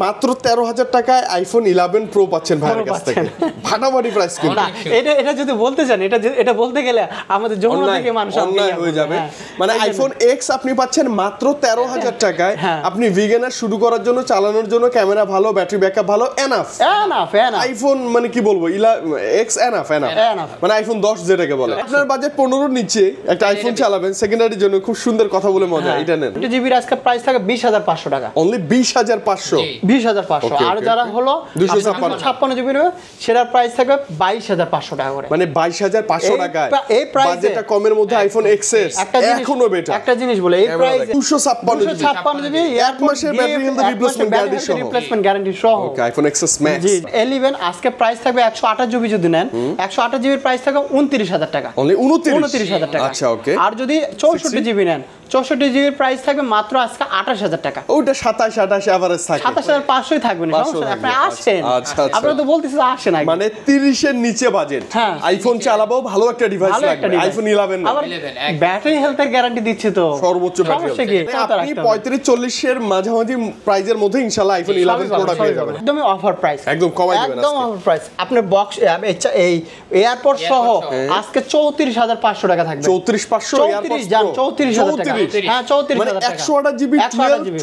মাত্র 13,000 টাকায় iPhone 11 pro পাচ্ছেন ভাইয়ের কাছ থেকে। ফাটাফাটি প্রাইস কিন্তু। এটা যদি বলতে চান, এটা বলতে গেলে আমাদের যমুনা থেকে মানুষ অনলাইন হয়ে যাবে। মানে আইফোন এক্স আপনি পাচ্ছেন মাত্র 13,000 টাকায়। আপনি বিগিনার শুরু করার জন্য, চালানোর জন্য, ক্যামেরা ভালো, ব্যাটারি ব্যাকআপ ভালো, এনাফ। আইফোন মানে কি বলবো, এক্স এনাফ। মানে আইফোন 10 যেটাকে বলে। আপনার বাজেট 15 নিচে একটা আইফোন চালাবেন সেকেন্ডারির জন্য, খুব সুন্দর কথা বলে মজা। এটা নেন 2GB আজকে প্রাইস থাকে 20,500 টাকা। অনলি 20,500। 20,500। আর যারা হলো 256GB সেটার প্রাইস থাকবে 22,500 টাকা করে। মানে 22,500 টাকায় এই প্রাইসে বাজেটটা কমের মধ্যে আইফোন এক্সএস এখনো বেটার। একটা জিনিস বলে, এই প্রাইসে 256GB এক মাসের ব্যাটারি হেলথ রিপ্লেসমেন্ট গ্যারান্টি সহ। Okay, iPhone XS Max. জি, 11 আজকে প্রাইস থাকবে 128GB যদি নেন, 128GB প্রাইস থাকবে 29,000 টাকা। অনলি 29,000 টাকা। আচ্ছা, ওকে। আর যদি 64GB নেন, 64GB প্রাইস থাকবে মাত্র আজকে 28,000 টাকা। ওটা 27 এভারেজ থাকে, 27,500 থাকবে না। আপনি আসেন, আপনারা তো বলতেছেন আসেন আগে। মানে 30 এর নিচে বাজেট, আইফোন চালাবো, ভালো একটা ডিভাইস লাগবে, আইফোন 11 না। আবার ব্যাটারি হেলথের গ্যারান্টি দিচ্ছে তো, সর্বোচ্চ ব্যাটারি। আপনি 35-40 এর মাঝামাঝি প্রাইজের মধ্যে ইনশাআল্লাহ আইফোন 11 প্রোডাক্ট পেয়ে যাবেন। একদম অফার প্রাইস, একদম কমাই দিবেন। একদম অফার প্রাইস। আপনার বক্স এই এয়ারপোর্ট সহ আজকে 34,500 টাকা থাকবে। 34,500 এয়ারপোর্ট 34,000 টাকা। হ্যাঁ, 34,000 টাকা। 128GB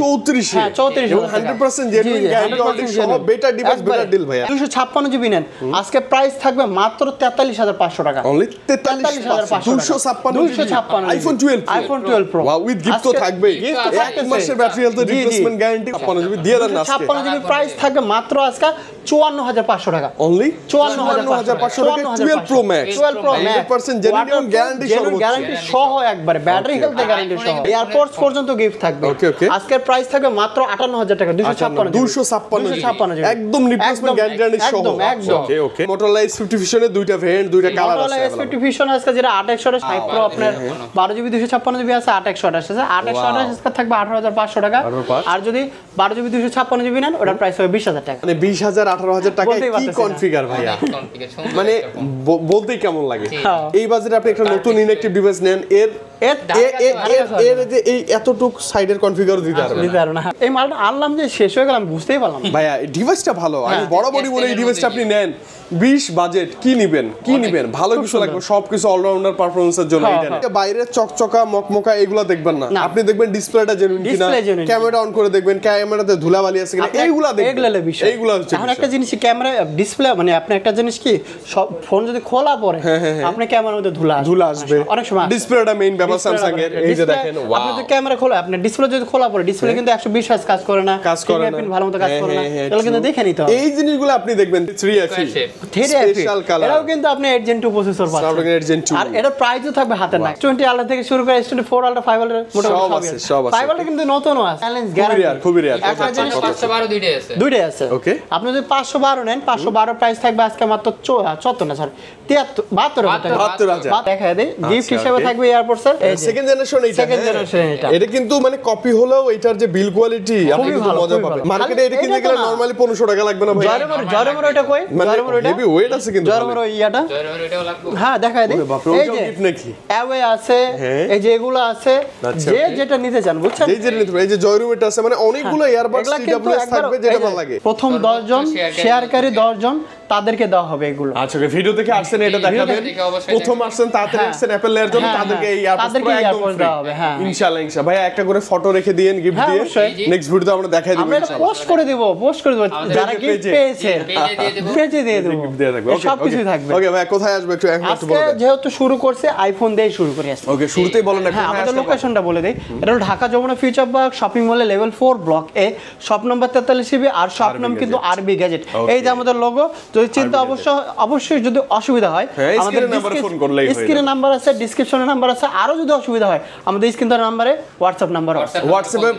34। হ্যাঁ, 34,000 100% জেনুইন গ্যারান্টি সহ বেটার ডিভাইস, বেটার ডিল ভাইয়া। 256GB নেন, আজকে প্রাইস থাকবে মাত্র 43,500 টাকা। Only 43,500। 256 iPhone 12 pro. Wow, with gift তো থাকবেই। এক মাসের battery health replacement guarantee 56GB দিয়ে দেন আজকে। 56GB প্রাইস থাকবে মাত্র আজকে 54,500 টাকা। অনলি 54,500 টাকা 12 প্রো ম্যাক্স। 100% জেনুইন গ্যারান্টি সহ একবারে ব্যাটারি হেলথ গ্যারান্টি সহ এয়ারপোর্টস পর্যন্ত গিফট থাকবে। আজকের প্রাইস থাকবে মাত্র 58,000 টাকা। 256 একদম রিপ্লেসমেন্ট গ্যারান্টি সহ। ওকে ওকে। মোটরোলা S50 ফিউশনের দুইটা ভেরিয়েন্ট, দুইটা কালার আছে। মোটরোলা S50 ফিউশন আজকে যেটা 8/128 প্রো আপনার 12GB 256GB আছে, 8/128 আছে। 8/128 আজকে থাকবে 18,500 টাকা। আর যদি 12GB 256GB নেন ওটার প্রাইস হবে 20,000 টাকা। মানে 20,000 18,000 টাকা কি কনফিগার ভাইয়া, মানে বলতেই কেমন লাগে। এই বাজেটে আপনি একটা নতুন ইনঅ্যাকটিভ ডিভাইস নেন, এর যে এই এতটুক সাইডের কনফিগার দিতে পারবেন না। এই মালটা আনলাম যে শেষ হয়ে গেলাম বুঝতেই পারলাম ভাইয়া। এই ডিভাইসটা ভালো, আমি বরাবরই বলি এই ডিভাইসটা আপনি নেন। 20 বাজেট কি নিবেন ভালো কিছু লাগবে, সবকিছু অলরাউন্ডার পারফরম্যান্সের জন্য। এটা বাইরে চকচকা মকমকা এগুলা দেখবেন না, আপনি দেখবেন ডিসপ্লেটা জেনুইন কিনা, ক্যামেরা অন করে দেখবেন ক্যামেরাতে ধুলাবালি আছে কিনা, এইগুলা দেখবেন। এইগুলা হচ্ছে এখন একটা জিনিস, ক্যামেরা ডিসপ্লে মানে আপনি একটা জিনিস কি, সব ফোন যদি খোলা পড়ে আপনি ক্যামেরার মধ্যে ধুলা আসবে অনেক সময়। ডিসপ্লেটা মেইন ব্যাপার স্যামসাং এর। এই যে দেখেন, ওয়াও, আপনি যদি ক্যামেরা খোলা, আপনি ডিসপ্লে যদি খোলা পড়ে, ডিসপ্লে কিন্তু 120 হার্জ কাজ করে না, ভালোমতো কাজ করে না, এগুলো কিন্তু দেখে নিতে হবে। এই জিনিসগুলো আপনি দেখবেন 3FE স্পেশাল কালার, এটাও কিন্তু আপনি 8 Gen 2 প্রসেসর পাচ্ছেন। আর এটার প্রাইসও থাকবে হাতের না। 20 আলট্রা থেকে শুরু করে S24 আলট্রা, 5 আলট্রা মোটামুটি সব আছে। 5 আলট্রা কিন্তু নতুনও আছে, চ্যালেঞ্জ গ্যারান্টি, খুবই রিয়ার। 512 দুইটাই আছে। ওকে, আপনি যদি 512 নেন, 512 প্রাইস থাকবে আজকে মাত্র 74 না সরি 72,000 টাকা। 72,000 দেখায় দেই, গিফট হিসেবে থাকবে এয়ারপোর্টস এর সেকেন্ড জেনারেশন। এটা কিন্তু মানে কপি হলেও এটার যে বিল কোয়ালিটি আপনি কিন্তু মজা পাবেন। মার্কেটে এটা কিনতে গেলে নরমালি 1500 টাকা লাগবে না ভাই। জয়রমর এটা কই? জয়রমর এটা হেভি ওয়েট আছে কিন্তু। জয়রমর ইয়াটা, জয়রমর এটাও লাগবে। হ্যাঁ দেখায় দেই, এই যে গিফট নাকি অ্যাওয়ে আছে, এই যে এগুলো আছে, যে যেটা নিতে চান বুঝছেন, এই যে নিতে পারেন। এই যে জয়রুম এটা আছে, মানে অনেকগুলো ইয়ারবাডস TWS থাকবে, যেটা ভালো লাগে। প্রথম 10 জন শেয়ারকারী 10 জন তাদেরকে দেওয়া হবে এগুলো। আচ্ছা, ভিডিও দেখে আসছেন এটা দেখাবেন। প্রথম আসছেন তাড়াতাড়ি আসছেন অ্যাপল এর জন্য, তাদেরকে এই ইয়ারবাডস দেওয়া হবে। হ্যাঁ ইনশাআল্লাহ। ভাই একটা করে ফটো রেখে দিয়েন গিফট দিয়ে, নেক্সট ভিডিওতে আমরা দেখাই দেব ইনশাআল্লাহ। আমরা পোস্ট করে দেব যারা গিফট পেয়েছে পেজে দিয়ে দেব, গিফট দিয়ে থাকবে। সব কিছু থাকবে। ওকে ভাই, কোথায় আসবে একটু এখন একটু বলে দেন। যেহেতু শুরু করছে আইফোন দিয়ে শুরু করি আজকে। ওকে, শুরুতেই বলেন না। হ্যাঁ, আমাদের লোকেশনটা বলে দেই। এটা হলো Dhaka Jamuna Future Park shopping মলে level 4 block A, shop number 43 আর শপ নাম কিন্তু আরবি গ্যাজেট। এই যে আমাদের লোগো, যদি চিন্তা অবশ্যই যদি অসুবিধা হয় আমাদের নাম্বারে ফোন করলেই হয়। স্ক্রিনে নাম্বার আছে, ডেসক্রিপশনে নাম্বার আছে, আরো যদি অসুবিধা হয় আমাদের স্ক্রিনের নাম্বারে হোয়াটসঅ্যাপ নাম্বার আছে। হোয়াটসঅ্যাপে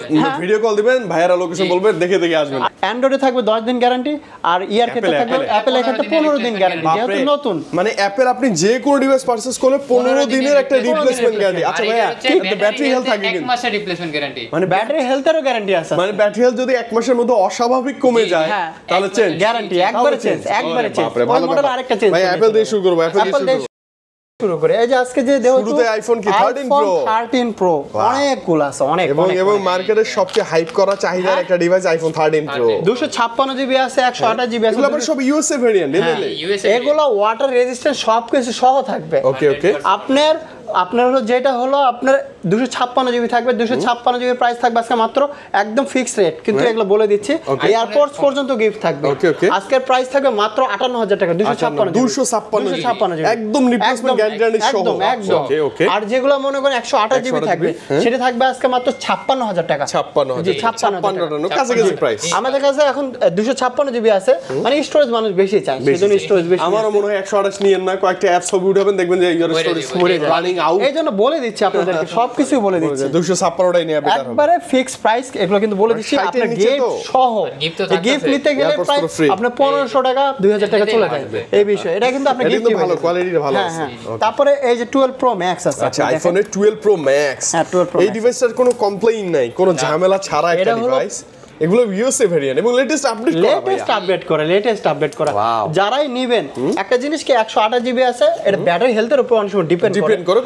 ভিডিও কল দিবেন, ভাইয়ারা লোকেশন বলবেন, দেখে আসবেন। অ্যান্ড্রয়েডে থাকবে 10 দিন গ্যারান্টি, আর ইয়ার ক্ষেত্রে থাকবে অ্যাপেলের ক্ষেত্রে 15 দিন গ্যারান্টি, যেহেতু নতুন। মানে অ্যাপেল আপনি যে কোনো ডিভাইস পারচেজ করলে 15 দিনের একটা রিপ্লেসমেন্ট গ্যারান্টি। আচ্ছা ভাইয়া, ব্যাটারি হেলথ থাকে কিন্তু 1 মাসের রিপ্লেসমেন্ট গ্যারান্টি, মানে ব্যাটারি হেলথেরও গ্যারান্টি আছে। মানে ব্যাটারি হেলথ যদি 1 মাসের মধ্যে অস্বাভাবিক কমে যায় তাহলে চেঞ্জ গ্যারান্টি, একবারে চেঞ্জ। ওই মডেল আরেকটা চেঞ্জ। ভাই অ্যাপল দিয়ে শুরু করব, অ্যাপল দিয়ে শুরু করব। শুরু করে এই যে আজকে যে শুরুতে আইফোন কি 13 প্রো 13 প্রো অনেক কুল আছে অনেক এবং মার্কেটের সবচেয়ে হাইপ করা চাহিদার একটা ডিভাইস আইফোন 13 প্রো 256 জিবি আছে 128 জিবি আছে এগুলো আবার সব ইউএসএ ভেরিয়েন্ট এগুলো ওয়াটার রেজিস্ট্যান্ট সবকিছু সহ থাকবে ওকে আপনার হলো যেটা হলো আপনার 256 জিবি থাকবে 256 জিবি প্রাইস থাকবে আজকে মাত্র একদম ফিক্সড রেট কিন্তু এগুলো বলে দিচ্ছি এয়ারপোর্টস পর্যন্ত গিফট থাকবে আজকের প্রাইস থাকবে মাত্র 58000 টাকা 256 জিবি একদম রিপ্লেসমেন্ট গ্যারান্টি সহ একদম আর যেগুলো মনে করেন 128 জিবি থাকবে সেটা থাকবে আজকে মাত্র 56000 টাকা 56000 কাছাকাছি প্রাইস আমাদের কাছে এখন 256 জিবি আছে মানে স্টোরেজ মানুষ বেশি চায় সেজন্য স্টোরেজ বেশি আমারও মনে হয় 128 নিয়েন না কয়েকটা অ্যাপস ছবি উঠাবেন দেখবেন যে ইওর স্টোরেজ রানিং আউট এই জন্য বলে দিচ্ছি আপনাদেরকে সবকিছু বলে দিচ্ছি 256টাই নিয়ে বেটার হবে একবারে ফিক্স প্রাইস এগুলো কিন্তু বলে দিচ্ছি আপনার গিফট সহ গিফট নিতে গেলে প্রাইস আপনার 1500 টাকা 2000 টাকা চলে যাবে এই বিষয় এটা কিন্তু আপনি গিফট ভালো কোয়ালিটির ভালো আছে তারপরে এই যে 12 প্রো ম্যাক্স আছে আচ্ছা আইফোনের 12 প্রো ম্যাক্স এই ডিভাইসটার কোনো কমপ্লেইন নাই কোনো ঝামেলা ছাড়া একটা ডিভাইস এগুলো ইউএসএ ভেরিয়েন্ট এবং লেটেস্ট আপডেট করা যারাই নেবেন একটা জিনিস কি 128 জিবি আছে এটা ব্যাটারি হেলথের উপর অনেক সময় ডিপেন্ড করে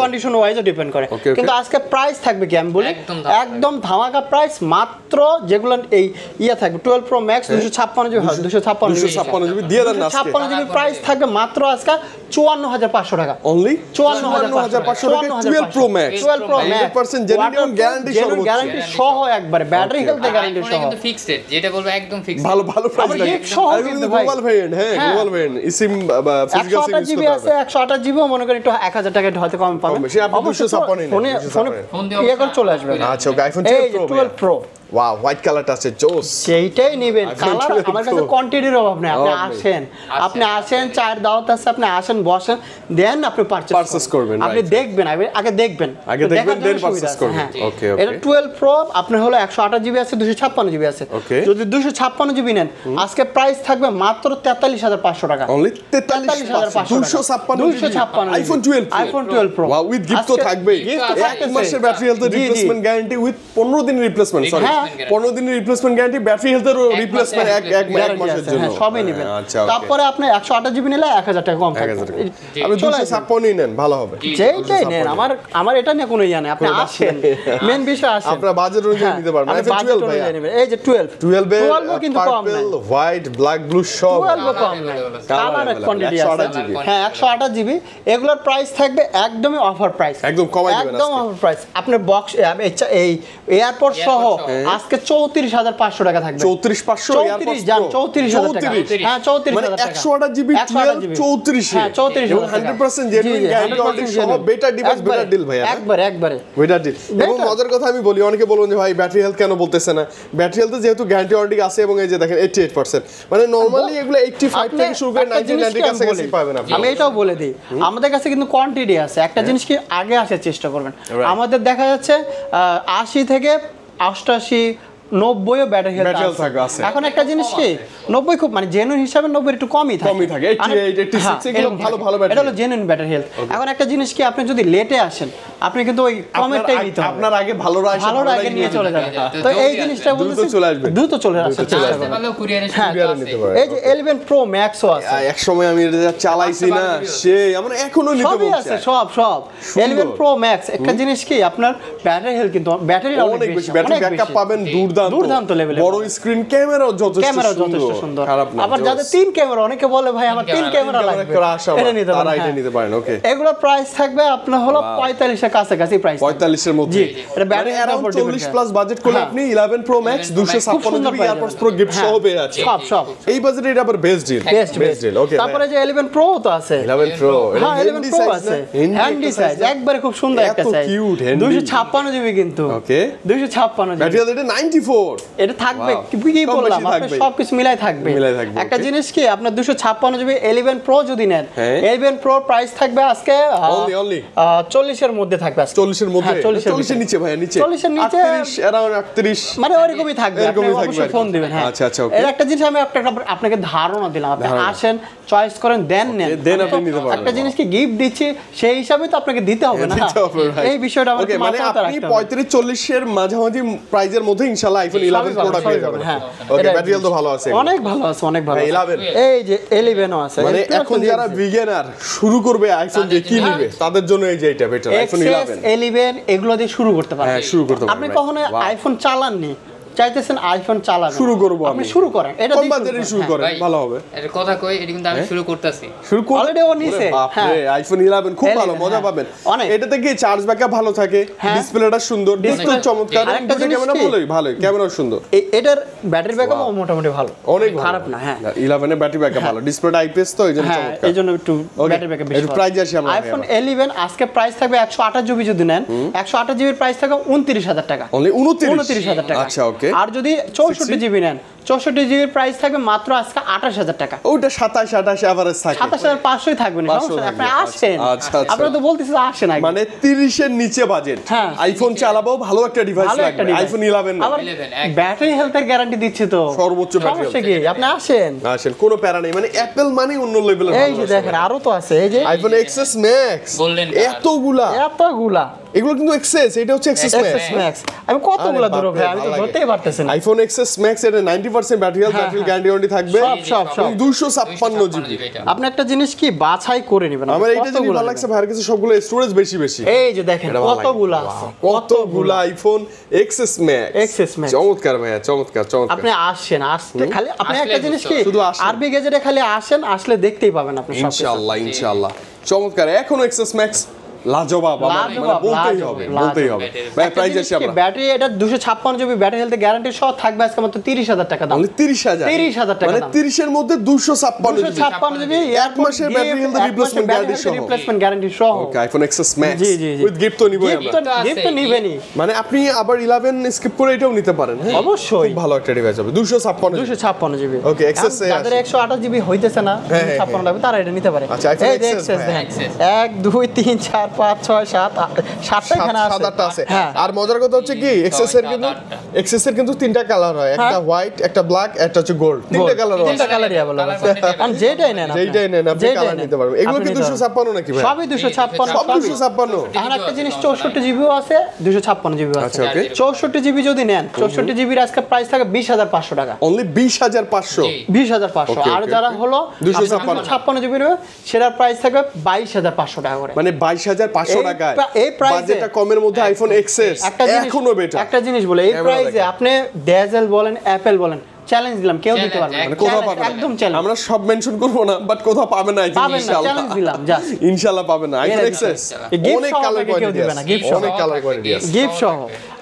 কন্ডিশন ওয়াইজও ডিপেন্ড করে কিন্তু আজকে প্রাইস থাকবে কি আমি বলি একদম ধামাকা প্রাইস মাত্র যেগুলো এই থাকবে 12 প্রো ম্যাক্স 256 জিবি দিয়ে দেন না 256 জিবি প্রাইস থাকবে মাত্র আজকে 54500 টাকা অনলি 54500 টাকা 12 প্রো ম্যাক্স 100% জেনুইন গ্যারান্টি সহ একবারে ব্যাটারি গ্যারান্টি সহ কিন্তু ফিক্সড রেট যেটা বলবো একদম ফিক্সড ভালো প্রাইস লাগে আর কিন্তু গ্লোবাল ভেরিয়েন্ট গ্লোবাল ভেরিয়েন্ট সিম ফিজিক্যাল সিম 128 জিবি আছে 128 জিবি মনে করেন একটু 1000 টাকা হয়তো কম পাবেন বেশি আপনি 256 ফোন দিয়ে করে চলে আসবে আচ্ছা ওকে আইফোন 12 প্রো ওয়াও হোয়াইট কালারটা আছে জোস সেইটাই নেবেন কালার আমার কাছে কোয়ান্টিটির অভাব নেই আপনি আসেন চায়ের দাওয়াত আছে আপনি আসেন বসেন দেন আপনি পারচেজ করবেন আপনি দেখবেন আগে দেখবেন দেন পারচেজ করবেন ওকে এটা 12 প্রো আপনার হলো 128 জিবি আছে 256 জিবি আছে যদি 256 জিবি নেন আজকে প্রাইস থাকবে মাত্র 43500 টাকা only 43500 256 iPhone 12 pro wow with gift তো থাকবেই এক মাসের battery health replacement guarantee with 15 দিনের রিপ্লেসমেন্ট সরি 15 দিনের রিপ্লেসমেন্ট গ্যারান্টি ব্যাটারি হেলথের রিপ্লেসমেন্ট এক মাসের জন্য সবই নেবেন তারপরে আপনি 128 জিবি নিলে 1000 টাকা কম থাকবে আপনি 256 নেন ভালো হবে যেটাই নেন আমার এটা নিয়ে কোনো ইয়া নেই আপনি আসেন মেন বিষয় আসেন আপনার বাজেট অনুযায়ী নিতে পারবেন আইফোন 12 ভাই এই যে 12 কিন্তু কম না হোয়াইট ব্ল্যাক ব্লু সব 12 কম না কালার কোয়ান্টিটি আছে হ্যাঁ 128 জিবি এগুলোর প্রাইস থাকবে একদমই অফার প্রাইস একদম কমাই দিবেন একদম অফার প্রাইস আপনার বক্স এই এয়ারপোর্ট সহ আজকে 34500 টাকা থাকবে 34500 এয়ারপোর্ট 34000 টাকা হ্যাঁ 34000 টাকা 128 জিবি 34 হ্যাঁ 34 100% জেনুইন গ্যারান্টি সহ বেটার ডিভাইস বেটার ডিল ভাই একবারে বেটার ডিল এবং মজার কথা আমি বলি অনেকে বলুন যে ভাই ব্যাটারি হেলথ কেন বলতেছে না ব্যাটারি হেলথ যেহেতু গ্যারান্টি ওয়ারেন্টি আছে এবং এই যে দেখেন 88% মানে নরমালি এগুলো 85 থেকে শুরু করে 90 কাছাকাছি পাবেন আপনি আমি এটাও বলে দিই আমাদের কাছে কিন্তু কোয়ান্টিটি আছে একটা জিনিস কি আগে আসার চেষ্টা করবেন আমাদের দেখা যাচ্ছে 80 থেকে 88 90 ব্যাটারি হেলথ থাকে এখন একটা জিনিস কি 90 খুব মানে জেনুইন হিসাবে 90 একটু কমই থাকে 88 86 এগুলো ভালো ব্যাটারি এটা হলো জেনুইন ব্যাটারি হেলথ এখন একটা জিনিস কি আপনি যদি লেটে আসেন আপনি কিন্তু ওই কমেরটাই নিতে হবে আপনার আগে ভালোরা আগে নিয়ে চলে যাবে তো এই জিনিসটা বলতে দ্রুত চলে আসবে ভালো কুরিয়ারে নিতে পারবে এই যে 11 প্রো ম্যাক্সও আছে এক সময় আমি এটা চালাইছি না সেই আমরা এখনো নিতে বলছি সব 11 প্রো ম্যাক্স একটা জিনিস কি আপনার ব্যাটারি হেলথ কিন্তু ব্যাটারি অনেক বেশি ব্যাটারি ব্যাকআপ পাবেন দুর্দান্ত লেভেলে বড় স্ক্রিন ক্যামেরাও যথেষ্ট সুন্দর আবার যাদের 3 ক্যামেরা অনেকে বলে ভাই আমার 3 ক্যামেরা লাগবে এটা নিতে পারেন ওকে এগুলোর প্রাইস থাকবে আপনার হলো 45 এর কাছাকাছি প্রাইস 45 এর মধ্যে এটা ব্যাটারি अराउंड 40 প্লাস বাজেট করলে আপনি 11 pro max 256 GB AirPods pro gift সহ পেয়ে যাচ্ছেন সব এই বাজেটে এটা আবার বেস্ট ডিল ওকে তারপরে যে 11 প্রো তো আছে 11 প্রো হ্যাঁ 11 প্রো আছে হ্যান্ডি সাইজ একবারে খুব সুন্দর একটা সাইজ 256 জিবি কিন্তু ওকে 256 জিবি ব্যাটারি এটা 94 এটা থাকবে কি বললাম আপনি সবকিছু মিলাই থাকবে একটা জিনিস কি আপনার 256 জিবি 11 প্রো যদি নেন 11 প্রো প্রাইস থাকবে আজকে অনলি 40 এর মধ্যে থাকবে 40 এর মধ্যে 40 এর নিচে ভাই নিচে 40 এর নিচে 38 अराउंड 38 মানে ওরকমই থাকবে আপনি অবশ্যই ফোন দিবেন হ্যাঁ আচ্ছা ওকে এর একটা জিনিস আমি আপনাকে ধারণা দিলাম আপনি আসেন চয়েস করেন দেন নেন দেন আপনি নিতে পারবেন একটা জিনিস কি গিফট দিচ্ছি সেই হিসাবে তো আপনাকে দিতে হবে না এই বিষয়টা আমাকে মানে আপনি 35 40 এর মাঝামাঝি প্রাইজের মধ্যে ইনশাআল্লাহ আইফোন 11 প্রোটা পেয়ে যাবেন। হ্যাঁ ওকে, ব্যাটারি হেলথ ভালো আছে, অনেক ভালো আছে, অনেক ভালো। 11 এই যে 11 ও আছে। মানে এখন যারা বিগিনার শুরু করবে আইফোন দিয়ে কি নিবে তাদের জন্য এই যে এটা বেটার, আইফোন 11 এগুলো দিয়ে শুরু করতে পারেন। হ্যাঁ, শুরু করতে পারেন। আপনি কখনো আইফোন চালাননি, চাইতেছেন আইফোন চালাবেন, শুরু করব আপনি শুরু করেন, এটা কম দিয়ে বাজেটে শুরু করেন, ভালো হবে। এটা কথা কই, এটা কিন্তু আমি শুরু করতেছি। শুরু করুন অলরেডি ও নিছে। হ্যাঁ, আইফোন 11 খুব ভালো, মজা পাবেন। এটাতে কি চার্জ ব্যাকআপ ভালো থাকে, ডিসপ্লেটা সুন্দর, ডিসপ্লে চমৎকার, দুটো ক্যামেরা ভালোই, ক্যামেরা সুন্দর। এটার ব্যাটারি ব্যাকআপ মোটামুটি ভালো, অনেক খারাপ না। হ্যাঁ, 11 এর ব্যাটারি ব্যাকআপ ভালো, ডিসপ্লেটা আইপিএস তো এইজন্য চমৎকার, এইজন্য একটু ব্যাটারি ব্যাকআপ বেশি। এর প্রাইস আসি আমরা আইফোন 11 আজকে প্রাইস থাকবে 128 জিবি যদি নেন, 128 জিবির প্রাইস থাকবে 29000 টাকা, অনলি 29000 টাকা। আচ্ছা, ওকে। আর যদি 64 জিবি নেন, 64 জিবির প্রাইস থাকবে মাত্র আজকে 28000 টাকা। ওটা 27-28 এভারেজ থাকে, 27500 থাকবে না, সমস্যা নেই, আপনি আসেন। আপনারা তো বলতেছেন আসেন আগে, মানে 30 এর নিচে বাজেট, আইফোন চালাবো, ভালো একটা ডিভাইস লাগবে, আইফোন 11 না। আবার ব্যাটারি হেলথের গ্যারান্টি দিচ্ছে তো, সর্বোচ্চ ব্যাটারি সমস্যা কি, আপনি আসেন কোনো প্যারা নেই, মানে অ্যাপল মানে অন্য লেভেলের। এই যে দেখেন আরো তো আছে, এই যে আইফোন এক্সএস ম্যাক্স, বললেন এতগুলা, এগুলো কিন্তু এক্সএস, এটা হচ্ছে এক্সএস ম্যাক্স। আমি কতগুলা ধরব ভাই, আমি তো ধরতেই পারতেছি না। আইফোন এক্সএস ম্যাক্স এর 90% battery health, battery guarantee warranty থাকবে, সব 256 জিবি। আপনি একটা জিনিস কি বাছাই করে নেবেন। আমার এইটা জিনিস ভালো লাগছে, ভাইয়ের কাছে সবগুলো স্টোরেজ বেশি। এই যে দেখেন কতগুলা আছে, কতগুলা আইফোন এক্সএস ম্যাক্স, চমৎকার ভাইয়া, চমৎকার। আপনি আসেন, আসতে খালি আপনি একটা জিনিস কি শুধু আসেন, আরবি গ্যাজেটে খালি আসেন, আসলে দেখতেই পাবেন আপনি সব কিছু। ইনশাআল্লাহ চমৎকার। এখন এক্সএস ম্যাক্স লাজবাব, মানে বলতেই হবে। ভাই প্রাইস আছে আমরা ব্যাটারি এটা 256 জিবি ব্যাটারি হেলথ গ্যারান্টি সহ থাকবে আজকে মাত্র 30000 টাকা দাম। মানে 30000 টাকা, মানে 30 এর মধ্যে 256 জিবি, এক মাসের ব্যাটারি হেলথ রিপ্লেসমেন্ট গ্যারান্টি সহ। Okay, iPhone XS Max G with gift তো নিবই আমরা, গিফট তো নিবেনই। মানে আপনি আবার 11 স্কিপ করে এটাও নিতে পারেন। অবশ্যই ভালো একটা ডিভাইস হবে, 256 জিবি। ওকে, এক্সএস এ যাদের 128 জিবি হইতেছে না, 256 লাগবে, তারা এটা নিতে পারে। আচ্ছা, আইফোন এক্সএস দেখেন 1 2 3 4 5 6 7 7টা এখানে আছে। আর মজার কথা হচ্ছে কি, এক্সএস এর কিন্তু তিনটা কালার হয়, একটা হোয়াইট, একটা ব্ল্যাক, একটা হচ্ছে গোল্ড, তিনটা কালার হয়, তিনটা কালারই अवेलेबल আছে। আর যেটাই নেন আপনি কালার নিতে পারবেন। এগুলো কি 256 নাকি ভাই? সবই 256, সব 256। আর একটা জিনিস 64 জিবিও আছে, 256 জিবিও আছে। আচ্ছা, ওকে। 64 জিবি যদি নেন, 64 জিবির আজকে প্রাইস থাকে 20500 টাকা, অনলি 20500। 20500। আর যারা হলো 256 জিবি নেবে, সেটার প্রাইস থাকে 22500 টাকা করে, মানে 22500 টাকায় এই প্রাইসে বাজেটটা কমের মধ্যে আইফোন এক্সএস এখনো বেটার। একটা জিনিস বলে, এই প্রাইসে আপনি ডেজেল বলেন, অ্যাপল বলেন, চ্যালেঞ্জ দিলাম, কেউ দিতে পারবে না। মানে কোথাও পাবেন একদম চ্যালেঞ্জ। আমরা সব মেনশন করব না, বাট কোথাও পাবেন না, ইনশাআল্লাহ চ্যালেঞ্জ দিলাম জাস্ট, ইনশাআল্লাহ পাবেন না। আইফোন এক্সএস অনেক কালার কোয়ালিটি আছে, অনেক কালার কোয়ালিটি আছে, গিফট সহ।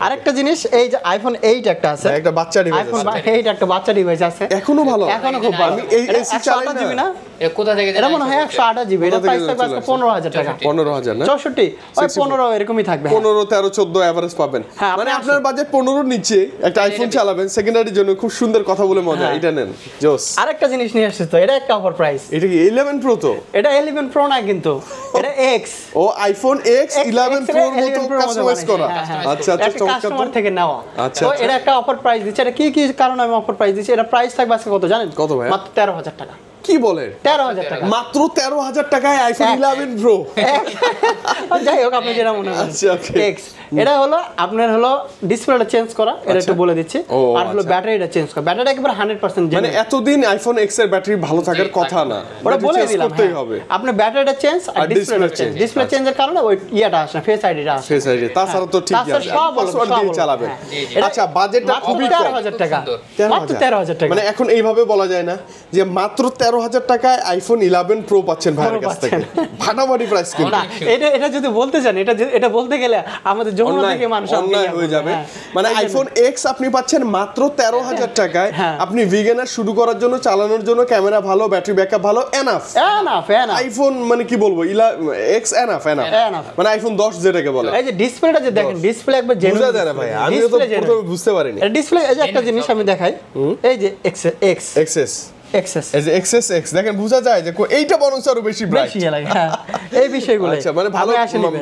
আরেকটা জিনিস, এই যে আইফোন 8 একটা আছে, একটা বাচ্চা ডিভাইস আইফোন 8 একটা বাচ্চা ডিভাইস আছে, এখনো ভালো, এখনো খুব ভালো। আমি এই এসি চালাই না, এ কোথা থেকে এটা মনে হয় 128 জিবি, এটা প্রাইস থাকবে আজকে 15000 টাকা। 15000 না, 64 ওই 15 এরকমই থাকবে। 15 13 14 এভারেজ পাবেন। মানে আপনার বাজেট 15 নিচে একটা আইফোন চালাবেন সেকেন্ডারির জন্য, খুব সুন্দর কথা বলে মজা, এটা নেন জোস। আরেকটা জিনিস নিয়ে আসছে তো, এটা একটা অফার প্রাইস। এটা কি 11 প্রো? তো এটা 11 প্রো না, কিন্তু এটা এক্স, ও আইফোন এক্স 11 প্রোর মতো কাস্টমাইজ করা। আচ্ছা আচ্ছা, চমৎকার কাস্টমার থেকে নেওয়া। আচ্ছা, তো এটা একটা অফার প্রাইস দিচ্ছে। এটা কি কি কারণে আমি অফার প্রাইস দিচ্ছি? এটা প্রাইস থাকবে আজকে কত জানেন? কত ভাই? মাত্র 13000 টাকা। কি বলেন? 13000 টাকা, মাত্র 13000 টাকায় আইফোন 11 প্রো। যাই হোক, আপনি যেটা মনে করেন। আচ্ছা, ওকে। এক্স এটা হলো আপনার হলো ডিসপ্লেটা চেঞ্জ করা, এটা একটু বলে দিচ্ছি। আর হলো ব্যাটারিটা চেঞ্জ করা, ব্যাটারিটা একেবারে 100% মানে এতদিন আইফোন এক্স এর ব্যাটারি ভালো থাকার কথা না, ওটা বলে দিলাম, করতেই হবে। আপনি ব্যাটারিটা চেঞ্জ আর ডিসপ্লেটা চেঞ্জ। ডিসপ্লে চেঞ্জের কারণে ওই ইয়াটা আসে, ফেস আইডিটা আসে, ফেস আইডি। তাছাড়া তো ঠিক আছে, পাসওয়ার্ড দিয়ে চালাবেন। আচ্ছা, বাজেটটা খুবই কম, 13000 টাকা, মাত্র 13000 টাকা। মানে এখন এইভাবে বলা যায় না যে মাত্র 13000 টাকায় আইফোন 11 প্রো পাচ্ছেন ভাইয়ের কাছ থেকে, ফাটাফাটি প্রাইস। কিন্তু না, এটা যদি বলতে চান, এটা বলতে গেলে আমাদের যমুনা থেকে মানুষ অনলাইন হয়ে যাবে। মানে আইফোন এক্স আপনি পাচ্ছেন মাত্র 13000 টাকায়। আপনি বিগিনার শুরু করার জন্য, চালানোর জন্য, ক্যামেরা ভালো, ব্যাটারি ব্যাকআপ ভালো, এনাফ। আইফোন মানে কি বলবো, এক্স এনাফ। মানে আইফোন 10 যেটাকে বলে। এই যে ডিসপ্লেটা যে দেখেন, ডিসপ্লে একবার জেনুইন বুঝা যায় না ভাই, আমি তো প্রথমে বুঝতে পারিনি। ডিসপ্লে এই যে একটা জিনিস আমি দেখাই, এই যে এক্সএস এক্সএস এই যে এক্সএস এক্স দেখেন বোঝা যায় যে এইটা বরং আরো বেশি ব্রাইট। বেশি লাগে, হ্যাঁ এই বিষয়গুলো। আচ্ছা মানে ভালো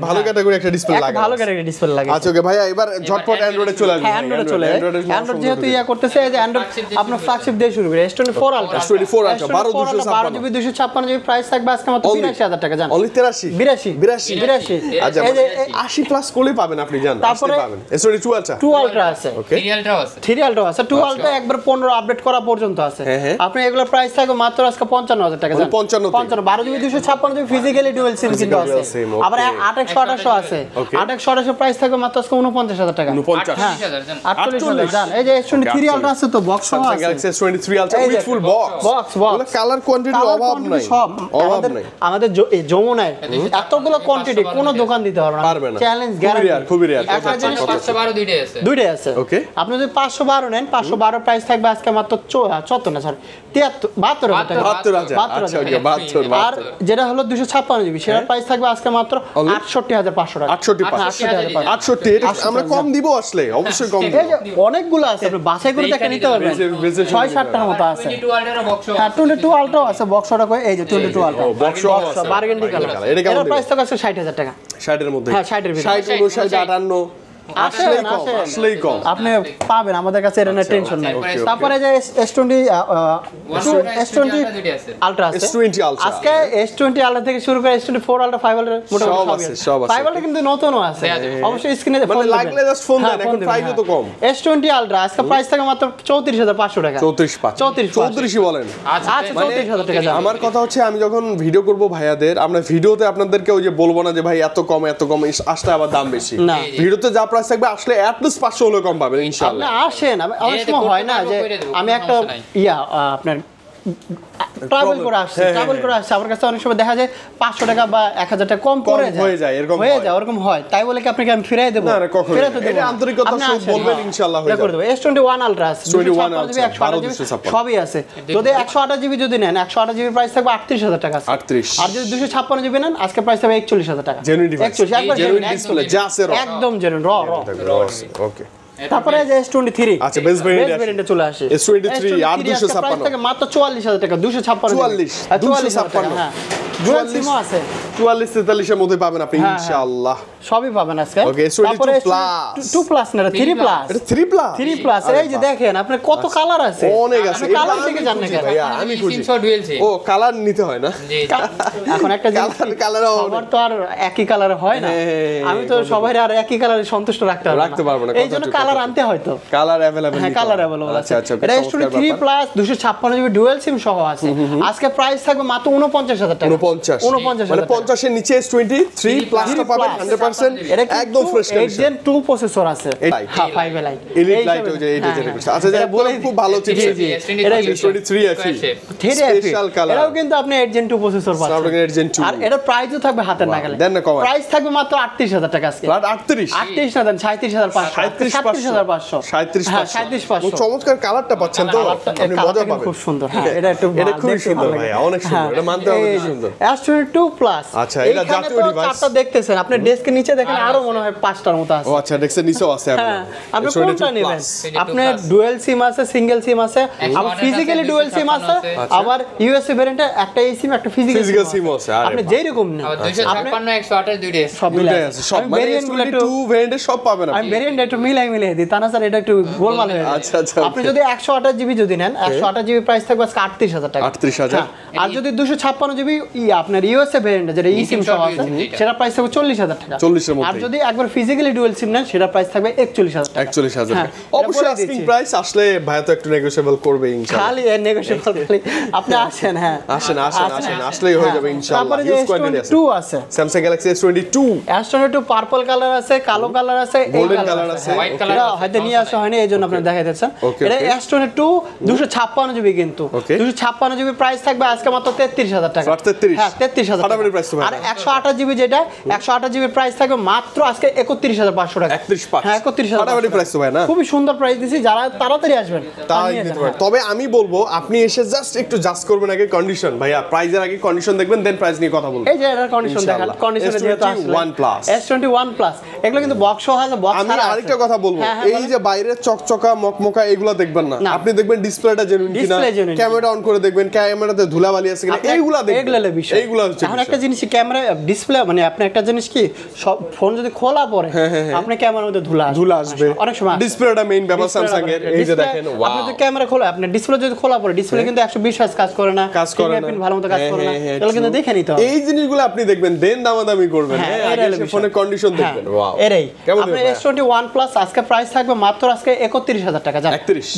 ভালো ক্যাটাগরি একটা ডিসপ্লে লাগে, ভালো ক্যাটাগরি ডিসপ্লে লাগে। আচ্ছা ওকে ভাইয়া এবার ঝটপট অ্যান্ড্রয়েডে চলে আসবে। হ্যাঁ অ্যান্ড্রয়েডে চলে, অ্যান্ড্রয়েড যেহেতু করতেছে, এই যে অ্যান্ড্রয়েড আপনার ফ্ল্যাগশিপ দিয়ে শুরু করে S24 ultra, S24 ultra 12GB 256GB price থাকবে আজকে মাত্র 82000 টাকা। জান অনলি 82। আচ্ছা এই যে 80 প্লাস কোলে পাবেন আপনি, জান তারপরে পাবেন S22 আলট্রা 2 আলট্রা আছে, ওকে 3 আলট্রাও আছে, 3 আলট্রা আছে, 2 আলট্রা একবার 15 আপডেট করা পর্যন্ত আছে। আপনি এগুলো প্রাইস থাকবে মাত্র আজকে 55000 টাকা। জান 55 12GB 256GB physically dual SIM কিন্তু আছে। আবার 8128 আছে, 8128 প্রাইস থাকবে মাত্র আজকে 49000 টাকা। 48000 জান 48000। জান এই যে S23 আলট্রা আছে তো বক্স সহ আছে, Galaxy S23 ultra with full box ওগুলো কালার কোয়ান্টিটির অভাব নাই, অভাব নাই। আমাদের যমুনায় এতগুলো কোয়ান্টিটি কোনো দোকান দিতে পারবে না, চ্যালেঞ্জ গ্যারান্টি। খুবই রেয়ার 512 দুইটাই আছে, দুইটাই আছে। ওকে আপনি যদি 512 নেন, 512 প্রাইস থাকবে আজকে মাত্র 74 না স্যার 72000 টাকা। 72000 আচ্ছা ওকে 72 আর যেটা হলো 256GB সেটার প্রাইস থাকবে আজকে মাত্র 68500 টাকা। 68 এটা আমরা কম দিব আসলে, অবশ্যই কম দিব। এই যে অনেকগুলো আছে, আপনি বাছাই করে দেখে নিতে পারবেন, 6-7টার মতো আছে। 22 আলট্রার বক্স হ্যাঁ 22 আলট্রাও আছে, বক্সটা কই এই যে 22 আলট্রা বক্স আছে বার্গেন্ডি কালার। এটা কেমন এর প্রাইস থাকবে 60000 টাকা। 60 এর মধ্যে, হ্যাঁ 60 এর ভিতরে, 60 59 58 আসলেই কম আপনি পাবেন আমাদের কাছে, এটা নিয়ে টেনশন নাই। তারপরে যে S20 আলট্রা আছে, S20 আলট্রা আজকে S20 আলট্রা থেকে শুরু করে S24 আলট্রা 5 আলট্রা মোটামুটি সব আছে। 5 আলট্রা কিন্তু নতুনও আছে, অবশ্যই স্ক্রিনে মানে লাগলে জাস্ট ফোন দেন, এখন প্রাইসও তো কম। S20 আলট্রা আজকে প্রাইস থাকে মাত্র 34500 টাকা। 34ই বলেন। আচ্ছা 34000 টাকা। আমার কথা হচ্ছে আমি যখন ভিডিও করব ভাইয়াদের, আমরা ভিডিওতে আপনাদেরকে ওই যে বলবো না যে ভাই এত কম আসলে আবার দাম বেশি না। ভিডিওতে যা প্রাইস থাকবে আসলে অ্যাট লিস্ট 500 হলে কম পাবেন আপনি ইনশাআল্লাহ। আসেন, অনেক সময় হয় না যে আমি একটা আপনার ট্রাভেল করে আসছি, আমার কাছে অনেক সময় দেখা যায় 500 টাকা বা 1000 টাকা কম করে হয়ে যায়, এরকম ওরকম হয়। তাই বলে কি আপনাকে আমি ফিরিয়ে দেব? না না কখনো ফেরত দেব এটা না। আন্তরিকতার আপনি সাথে আসেন, বলবেন ইনশাআল্লাহ হয়ে করে যাবে। দেব। S21 আলট্রা আছে 21 256GB, আলট্রা, 128GB সবই আছে। যদি 128GB যদি নেন, 128GB প্রাইস থাকবে 38000 টাকা। 38 আর যদি 256GB নেন, আজকে প্রাইস থাকবে 41000 টাকা। জেনুইন ডিভাইস, 41 একবার জেনুইন ডিসপ্লে যা আছে একদম জেনুইন র ওকে। তারপরে যে S23 আচ্ছা বেস ভেরিয়েন্টে চলে আসে S23 আর 256 প্রাইস থাকে মাত্র 44000 টাকা। 256 হ্যাঁ ডুয়াল সিম আছে, 44 43 এর মধ্যে পাবেন আপনি ইনশাআল্লাহ, সবই পাবেন আজকে। ওকে S22 প্লাস 2 প্লাস না 3 প্লাস, এটা 3 প্লাস 3 প্লাস। এই যে দেখেন আপনার কত কালার আছে, অনেক আছে। কালার থেকে জানেন কেন? ভাইয়া আমি খুঁজি সিম ডুয়েল সিম ও কালার নিতে হয় না জি এখন একটা কালার সবার তো আর একই কালার হয় না, আমি তো সবাই আর একই কালারে সন্তুষ্ট রাখতে পারবো না, এই জন্য কালার আনতে হয় তো। কালার अवेलेबल, হ্যাঁ কালার अवेलेबल আছে। আচ্ছা এটা S23 plus 256GB dual SIM সহ আছে। আজকে প্রাইস থাকবে মাত্র 49000 টাকা। 49 মানে 50 এর নিচে S23 প্লাসটা পাবেন 100% একদম ফ্রেশ কন্ডিশন। Gen 2 প্রসেসর আছে, হ্যাঁ 5 এলাই এলিট লাইট ওই যে এই যে আচ্ছা যা বলে খুব ভালো চিপস এটা S23 FE স্পেশাল কালার, এটাও কিন্তু আপনি 8 Gen 2 প্রসেসর পাচ্ছেন। Snapdragon 8 Gen 2 আর এটার প্রাইসও থাকবে হাতের নাগালে। দেন না কম প্রাইস থাকবে মাত্র 38000 টাকা আজকে। 38 না দেন 37500, 37500 37500 চমৎকার কালারটা পাচ্ছেন তো, আপনি মজা পাবেন। খুব সুন্দর, হ্যাঁ এটা একটু এটা খুব সুন্দর ভাই, অনেক সুন্দর, এটা মানতে হবে সুন্দর। S22 প্লাস আচ্ছা এটা জাতীয় ডিভাইস, চারটা দেখতেছেন আপনি ডেস্কের নিচে দেখেন আরো মনে হয় 5টার মতো আছে। ও আচ্ছা ডেস্কের নিচেও আছে হ্যাঁ আপনি কোনটা নেবেন? আপনার ডুয়াল সিম আছে, সিঙ্গেল সিম আছে, আবার ফিজিক্যালি ডুয়াল সিম আছে, আবার ইউএসএ ভেরিয়েন্টে একটা এই সিম একটা ফিজিক্যাল সিম আছে। আপনি যেই রকম নেন, 256 128 দুইটাই সব মিলাই আছে, সব মানে S22 ভেরিয়েন্টে সব পাবেন আপনি। আমি ভেরিয়েন্ট একটু মিলাই দিই, তা না স্যার এটা একটু গোলমাল হয়ে যায়। আচ্ছা আপনি যদি 128GB যদি নেন, 128GB প্রাইস থাকবে আজকে 38000 টাকা। 38000 আর যদি 256GB আপনার ইউএসএ ভেরিয়েন্ট যেটা ই সিম সহ আছে, সেটা প্রাইস থাকবে 40000 টাকা। 40 এর মধ্যে। আর যদি একবার ফিজিক্যালি ডুয়াল সিম নেন, সেটা প্রাইস থাকবে 41000 টাকা। 41000 হ্যাঁ, অবশ্যই আস্কিং প্রাইস আসলে ভাই তো একটু নেগোশিয়েবল করবে ইনশাআল্লাহ। খালি নেগোশিয়েবল খালি আপনি আসেন, হ্যাঁ আসেন আসলেই হয়ে যাবে ইনশাআল্লাহ। তারপরে যে S22 আছে, Samsung Galaxy S22 S22 purple colour আছে, কালো কালার আছে, গোল্ডেন কালার আছে, হোয়াইট কালার এটা হয়তো নিয়ে আসা হয়নি এইজন্য আপনারা দেখাই দিচ্ছেন। এটা S22 256GB কিন্তু 256GB প্রাইস থাকবে আজকে মাত্র 33000 টাকা। 33 হ্যাঁ 33000 ফাটাফাটি প্রাইস তো ভাই। আর 128GB যেটা 128GB প্রাইস থাকবে মাত্র আজকে 31500 টাকা। 31,500 হ্যাঁ 31000 ফাটাফাটি প্রাইস তো ভাই না? খুবই সুন্দর প্রাইস দিছি, যারা তাড়াতাড়ি আসবেন তাই নিতে পারেন। তবে আমি বলবো আপনি এসে জাস্ট একটু জাজ করবেন আগে কন্ডিশন, ভাইয়া প্রাইজের আগে কন্ডিশন দেখবেন, দেন প্রাইস নিয়ে কথা বলবেন। এই যে এর কন্ডিশন দেখান, কন্ডিশনে যেহেতু আসলে S21 Plus S21 Plus এগুলো কিন্তু বক্স সহ আছে, বক্স আমি ছাড়া আরেকটা কথা বলবো, এই যে বাইরের চকচকা মকমকা এগুলো দেখবেন না, না। আপনি দেখবেন ডিসপ্লেটা জেনুইন কিনা, Display genuine ক্যামেরা অন করে দেখবেন ক্যামেরাতে ধুলাবালি আছে কিনা, এইগুলা দেখবেন। এইগুলা হচ্ছে এখন একটা জিনিস ক্যামেরা ডিসপ্লে, মানে আপনি একটা জিনিস কি সব ফোন যদি খোলা পড়ে আপনি ক্যামেরার মধ্যে ধুলা আসবে অনেক সময়। ডিসপ্লেটা মেইন ব্যাপার স্যামসাং এর, এই যে দেখেন ওয়াও, আপনি যদি ক্যামেরা খোলা, আপনি ডিসপ্লে যদি খোলা পড়ে, ডিসপ্লে কিন্তু 120 হার্জ কাজ করে না, কাজ করে না, ভালো মতো কাজ করে না, এগুলো কিন্তু দেখে নিতে হবে। এই জিনিসগুলো আপনি দেখবেন, দেন দামাদামি করবেন। হ্যাঁ আগে ফোনের কন্ডিশন দেখবেন। ওয়াও এরাই কেমন আপনার S21 Plus আজকে প্রাইস থাকবে মাত্র আজকে 31000 টাকা, জান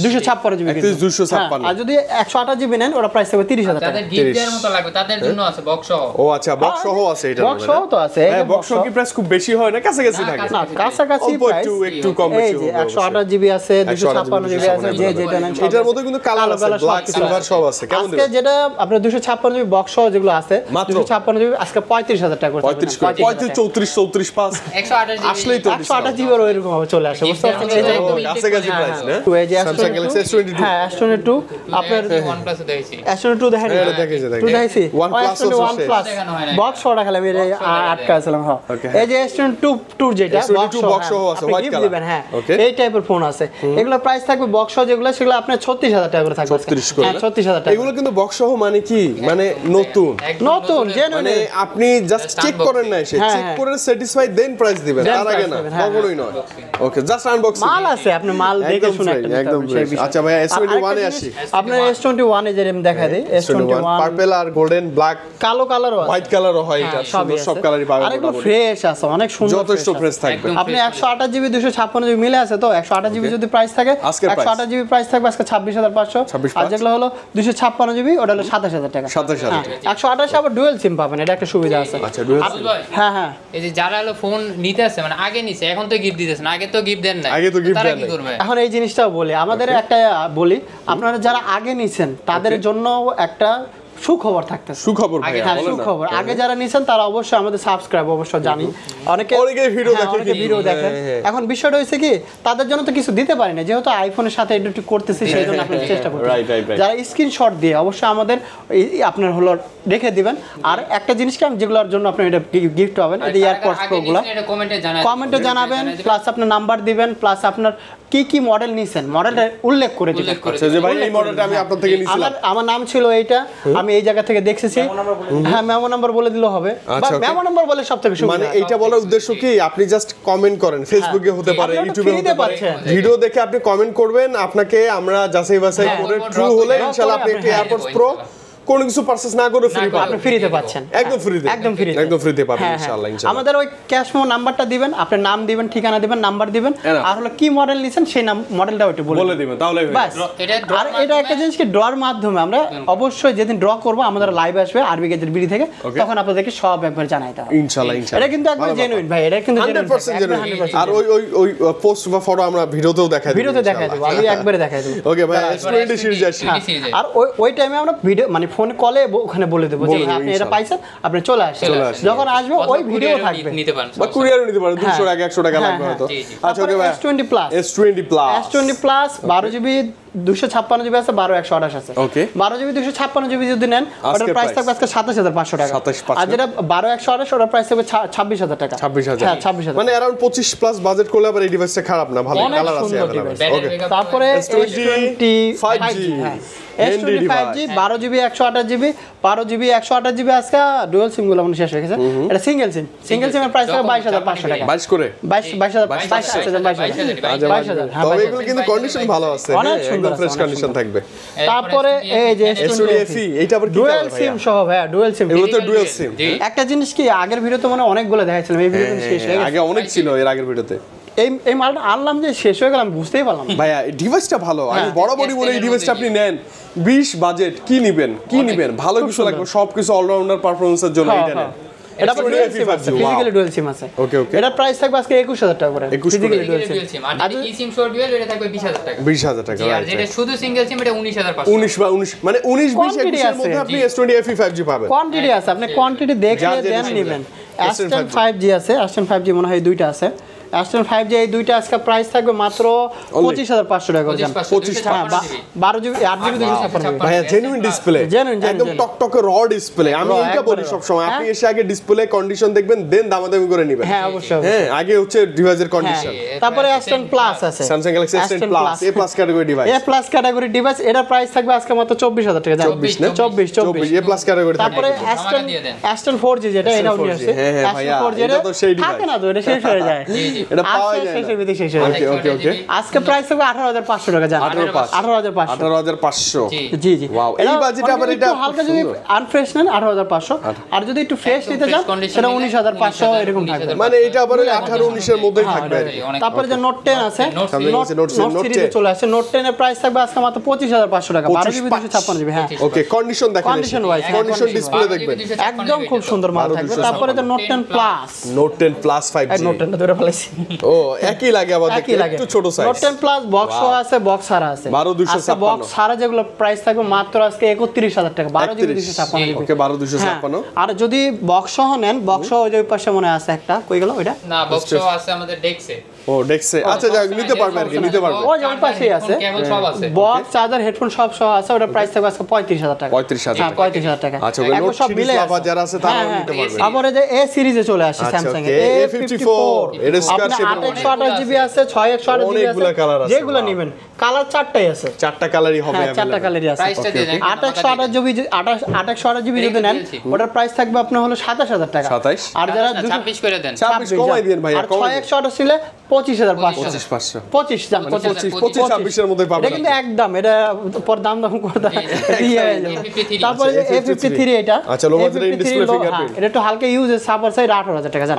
256 জিবি, 256 আর যদি 128 জিবি নেন ওটা প্রাইস থাকবে 30000 টাকা। তাদের গিফট দেওয়ার মতো লাগবে, তাদের জন্য আছে বক্স সহ। ও আচ্ছা, বক্স সহ আছে এটা? বক্স সহ তো আছে। হ্যাঁ বক্স সহ কি প্রাইস খুব বেশি হয় না, কাছাকাছি থাকে? না কাছাকাছি প্রাইস, একটু কম বেশি এই যে 128 জিবি আছে, 256 জিবি আছে, যে যেটা নেন। এটার মধ্যে কিন্তু কালার আছে, ব্ল্যাক সিলভার সব আছে। কেমন আজকে দিবেন? যেটা আপনার 256 জিবি বক্স সহ যেগুলো আছে, 256 জিবি আজকে 35000 টাকা করে 35 34 34 5 128 জিবি আসলেই তো 128 জিবি এরকম ভাবে চলে আসে, বুঝতে পারছেন? এই যে কাছাকাছি প্রাইস না? এই যে Samsung Galaxy S22 হ্যাঁ S22 আপনার OnePlus দেখেছি। S22 দেখেন, এটা দেখেছি, দেখেছি। দেখাইছি OnePlus OnePlus দেখানো হয় না। বক্স সহ রাখলাম, এই আটকা ছিলাম। হ্যাঁ Okay. এই যে S22 যেটা S22 box সহ আছে, আপনি white gift color। দিবেন, হ্যাঁ Okay. এই টাইপের ফোন আছে, এগুলো প্রাইস থাকবে বক্স সহ যেগুলো, সেগুলো আপনার 36000 টাকা করে থাকবে। 36 করে হ্যাঁ 36000 টাকা। এগুলো কিন্তু বক্স সহ মানে কি, মানে নতুন, একদম নতুন genuine মানে আপনি জাস্ট চেক করেন না, এসে হ্যাঁ, চেক হ্যাঁ। করে স্যাটিসফাই দেন প্রাইস দিবেন, Then তার আগে price না, দিবেন, হ্যাঁ, কখনোই নয়। ওকে জাস্ট আনবক্সিং মাল আছে, আপনি মাল দেখে শুনে একটা নিতে একদম হবে, সেই বিষয়। আচ্ছা ভাইয়া S21 এ আরেকটা আসি। জিনিস, আপনার S21 এ যেরকম দেখা দেই, S21 পার্পল আর গোল্ডেন ব্ল্যাক কালো কালারও আছে, হোয়াইট কালারও হয়, এটা হ্যাঁ, সবই সুন্দর, সব আছে। কালারই পাবেন। আরেকটু ফ্রেশ আছে, অনেক সুন্দর, যথেষ্ট fresh ফ্রেশ আছে। থাকবে। একদম আপনি 128 জিবি 256 জিবি মিলে আছে তো, 128 জিবি যদি প্রাইস থাকে, আজকের price? 128 জিবি প্রাইস থাকবে আজকে 26500, 26,500 আর যেগুলো হলো 256 জিবি ওটা হলো 27000 টাকা। 27,000 হ্যাঁ, 128 আবার ডুয়াল সিম পাবেন, এটা একটা সুবিধা আছে। আচ্ছা ডুয়াল আব্দুল ভাই, হ্যাঁ হ্যাঁ এই যে যারা হলো ফোন নিতে আসছে, মানে আগে নিছে, এখন তো গিফট দিতেছে না, আগে তো গিফট দেন না, আগে তো gift তারা দেন কি নাই। করবে? এখন এই জিনিসটাও বলি, আমাদের একটা বলি, আপনারা যারা আগে নিছেন তাদের জন্য একটা সুখবর থাকতেছে। সুখবর ভাই, হ্যাঁ বলেন না। সুখবর, আগে যারা নিছেন তারা অবশ্যই আমাদের সাবস্ক্রাইব অবশ্যই জানি, অনেকে ভিডিও হ্যাঁ, দেখে অনেকে কিন্তু। ভিডিও দেখেন। হ্যাঁ। এখন বিষয়টা হয়েছে কি, তাদের জন্য তো কিছু দিতে পারি না, যেহেতু আইফোনের সাথে একটু করতেছি, সেই জন্য আপনার চেষ্টা করছি। Right, right, right. যারা স্ক্রিনশট দিয়ে অবশ্যই আমাদের আপনার হলো রেখে দিবেন। আর একটা জিনিস কি, আমি যেগুলোর জন্য আপনি এটা গিফট পাবেন, এটা এয়ারপডস প্রো গুলো কমেন্টে জানাবেন, প্লাস আপনার নাম্বার দিবেন, প্লাস আপনার কি কি মডেল নিছেন মডেলটা উল্লেখ করে দিবেন। আচ্ছা যে ভাই এই মডেলটা আমি আপনার থেকে নিছিলাম, আমার নাম ছিল এইটা, আমি এই জায়গা থেকে দেখেছি। হ্যাঁ মেমো নাম্বার বলে দিলেও হবে, আচ্ছা, okay. মেমো নাম্বার বলে সবথেকে সুবিধা। মানে এইটা বলার উদ্দেশ্য কি, আপনি জাস্ট কমেন্ট করেন, ফেসবুকে হতে পারে, আপনি ওটা ইউটিউবে free হতে তে পারে, পাচ্ছেন। ভিডিও দেখে আপনি কমেন্ট করবেন, আপনাকে আমরা যাচাই বাছাই হ্যাঁ, করে draw ট্রু করে, হলে draw ইনশাআল্লাহ আপনি করে একটা হ্যাঁ, এয়ারপডস দেবো প্রো ইনশাআল্লাহ। কোনো কিছু পারচেজ না করে ফ্রি না করে। পাবেন, আপনি ফ্রিতে পাচ্ছেন, একদম ফ্রিতে, একদম ফ্রিতে, একদম ফ্রিতে পাবেন হ্যাঁ, ইনশাআল্লাহ। হ্যাঁ। ইনশাআল্লাহ আমাদের ওই ক্যাশ মেমো নাম্বারটা দিবেন, আপনার নাম দিবেন, ঠিকানা দিবেন, নাম্বার দিবেন, Enough. আর হলো কি মডেল নিছেন সেই মডেলটা ওইটা বলে দিবেন, তাহলে হয়ে বাস। যাবে। এটা আর এটা একটা জিনিস কি, ড্রর মাধ্যমে আমরা অবশ্যই যেদিন ড্র করব আমাদের লাইভ আসবে আরবি গেজেট বিডি থেকে, Okay. তখন আপনাদেরকে সব একবার জানাইতে হবে। ইনশাআল্লাহ এটা ইনশাআল্লাহ কিন্তু একবার জেনুইন ভাই, এটা কিন্তু 100% genuine, জেনুইন। একবার 100% আর ওই পোস্ট বা ফটো আমরা ভিডিওতেও দেখাই দেব, ভিডিওতে দেখাই দেবো, আমি একবারে দেখাই দেবো। ওকে ভাই S20 সিরিজ আসি। হ্যাঁ। series এ। আর ওই টাইমে আমরা ভিডিও মানে ফোন কলে ওখানে বলে দেবো যে বলে দেবো, আপনি এটা ইনশাআল্লাহ। পাইছেন, আপনি চলে আসেন, চলে আসেন। যখন আসবে ওই ভিডিও থাকবে। নিতে পারেন বা কুরিয়ারও নিতে পারেন, 200 হ্যাঁ। টাকা 100 টাকা হ্যাঁ, লাগবে হ্যাঁ। হয়তো। জি, জি। আচ্ছা ওকে ভাই S20 plus S20 plus S20 plus 12 GB 256 GB আছে, 12 128 আছে। Okay. 12 জিবি 256 জিবি যদি নেন, ওটার আজকের প্রাইস price? থাকবে আজকে 27500 টাকা। 27,500 আর যেটা 12 128 ওটার প্রাইস থাকবে 26000 টাকা। 26,000 হ্যাঁ 26000 মানে अराउंड 25 প্লাস বাজেট করলে আবার এই ডিভাইসটা খারাপ না, ভালো অনেক কালার আছে সুন্দর available। device। ওকে তারপরে S20 S25G, হ্যাঁ Handy S25G device। 12 GB 128 GB 12 GB 128 GB আজকে ডুয়াল সিম গুলো মানে শেষ হয়ে গেছে। এটা সিঙ্গেল সিমের প্রাইস হবে 22500 টাকা। 22 করে 22000 হ্যাঁ তবে এগুলো কিন্তু কন্ডিশন ভালো আছে, অনেক হ্যাঁ, সুন্দর একদম আছে, ফ্রেশ অনেক কন্ডিশন থাকবে। তারপরে এই যে S20 FE এইটা আবার কি ডুয়াল কালার সিম ভাইয়া? সহ ভাইয়া ডুয়াল সিম। এগুলো তো ডুয়াল সিম। একটা জিনিস কি, আগের ভিডিওতে মানে অনেকগুলো দেখাইছিলাম, এই ভিডিওতে শেষ হয়ে গেছে। আগে অনেক ছিল এর আগের ভিডিওতে। এই মালটা আনলাম যে শেষ হয়ে গেলাম বুঝতেই পারলাম না। ভাইয়া এই ডিভাইসটা ভালো, আমি হ্যাঁ। বরাবরই বলি এই ডিভাইসটা আপনি নেন 20 বাজেট কি নিবেন ভালো কিছু লাগবে, সবকিছু অলরাউন্ডার পারফরম্যান্সের জন্য হ্যাঁ, এটা নেন। হ্যাঁ। এটা আবার S20 ডুয়াল FE সিম আছে, 5G, physically wow। Dual SIM আছে। ওকে ওকে এটা প্রাইস থাকবে আজকে 21000 টাকা করে, 21 ফিজিক্যালি করে। Dual SIM. সিম আর যেটা eSIM short dual এটা থাকবে 20000 টাকা। 20000 টাকা জি, আর right, যেটা right। শুধু সিঙ্গেল সিম এটা 19500। 19 বা 19 মানে 19 20 Quantity 21 এর আছে। মধ্যে আপনি জি। S20 FE 5G পাবেন। কোয়ান্টিটি আছে, আপনি কোয়ান্টিটি দেখে যার যেটা দেন সুবিধা। নেবেন। S10 5G আছে, S10 5G মনে হয় এই দুইটা আছে। S10 5G এই দুইটা আজকে প্রাইস থাকবে মাত্র 25500 টাকা করে। 12 জিবি 8 জিবি 256 ভাইয়া জেনুইন ডিসপ্লে, একদম টকটকে র ডিসপ্লে। আমি এইটা বলি সব সময়, আপনি এসে আগে ডিসপ্লে কন্ডিশন দেখবেন, দেন দামাদামি করে নেবেন। হ্যাঁ অবশ্যই, হ্যাঁ আগে হচ্ছে ডিভাইসের কন্ডিশন। তারপরে S10 প্লাস আছে, Samsung Galaxy S10 Plus A plus category device. A plus category device, এটার প্রাইস থাকবে আজকে মাত্র 24000 টাকা। 24 A প্লাস ক্যাটাগরি। তারপরে S10 4G যেটা এটা উনি আছে, হ্যাঁ ভাইয়া এটা তো সেই ডিভাইস থাকে না তো, এটা শেষ হয়ে যায়, এটা পাওয়া যায় না। ওকে আজকে প্রাইস থাকবে 18500 টাকা। জান 18500। জি জি ওয়াও, এই বাজেটে আবার এটা হালকা যদি আনফ্রেশ নেন 18500, আর যদি একটু ফ্রেশ নিতে চান সেটা 19500 এরকম থাকবে। মানে এটা আবার 18 19 এর মধ্যেই থাকবে। তারপরে যে নোট 10 আছে, নোট সিরিজে চলে আসছে, নোট 10 এর প্রাইস থাকবে আজকে মাত্র 25500 টাকা। 12 জিবি 256 জিবি। হ্যাঁ ওকে, কন্ডিশন দেখেন, কন্ডিশন ওয়াইজ কন্ডিশন ডিসপ্লে দেখবেন, একদম খুব সুন্দর মাল থাকবে। তারপরে যে note 10 plus, note 10 plus 5G। Note 10 ধরে ফেলেছি। ও একই লাগে আবার দেখতে, একটু ছোট সাইজ। নোট 10 প্লাস বক্স আছে, বক্স ছাড়া আছে। 12256 বক্স ছাড়া যেগুলো প্রাইস থাকবে মাত্র আজকে 31000 টাকা। 12 জিবি 256 জিবি। ওকে 12256। আর যদি বক্স সহ নেন, বক্স সহ ওই পাশে মনে আছে একটা, কই গেল ওইটা? না বক্স সহ আছে আমাদের ডেক্সে। ও ডেক্সে, আচ্ছা যাক নিতে পারবে আর কি, নিতে পারবে। ওই যে ওই পাশেই আছে, কেবল সব আছে, বক্স চার্জার হেডফোন সব সহ আছে। ওটা প্রাইস থাকবে আজকে 35000 টাকা। 35000 35000 টাকা। আচ্ছা ওকে, নোট সব মিলে আবার যারা আছে তারা নিতে পারবে। তারপরে যে এ সিরিজে চলে আসে স্যামসাং এর A54 এর স্কয়ার শেপের 828 জিবি আছে, 6128 জিবি অনেকগুলো কালার আছে। যেগুলো নেবেন, কালার চারটাই আছে, চারটা কালারই হবে। হ্যাঁ চারটা কালারই আছে। প্রাইসটা দিয়ে দেন। 2828 জিবি 2828 জিবি যদি নেন, ওটার প্রাইস থাকবে আপনার হলো 27000 টাকা। 27 আর যারা 26 করে দেন। 26 কমাই দেন ভাই, আর 6128 ছিল 25500। 25500 25 জান 25 26 এর মধ্যে পাবেন। এটা কিন্তু একদম, এটা পর দাম করতে দিয়ে তারপরে যে A53 এটা, আচ্ছা লো বাজেটের ইন ডিসপ্লে ফিঙ্গারপ্রিন্ট, এটা একটু হালকা ইউজের সাপার সাইড 18000 টাকা। জান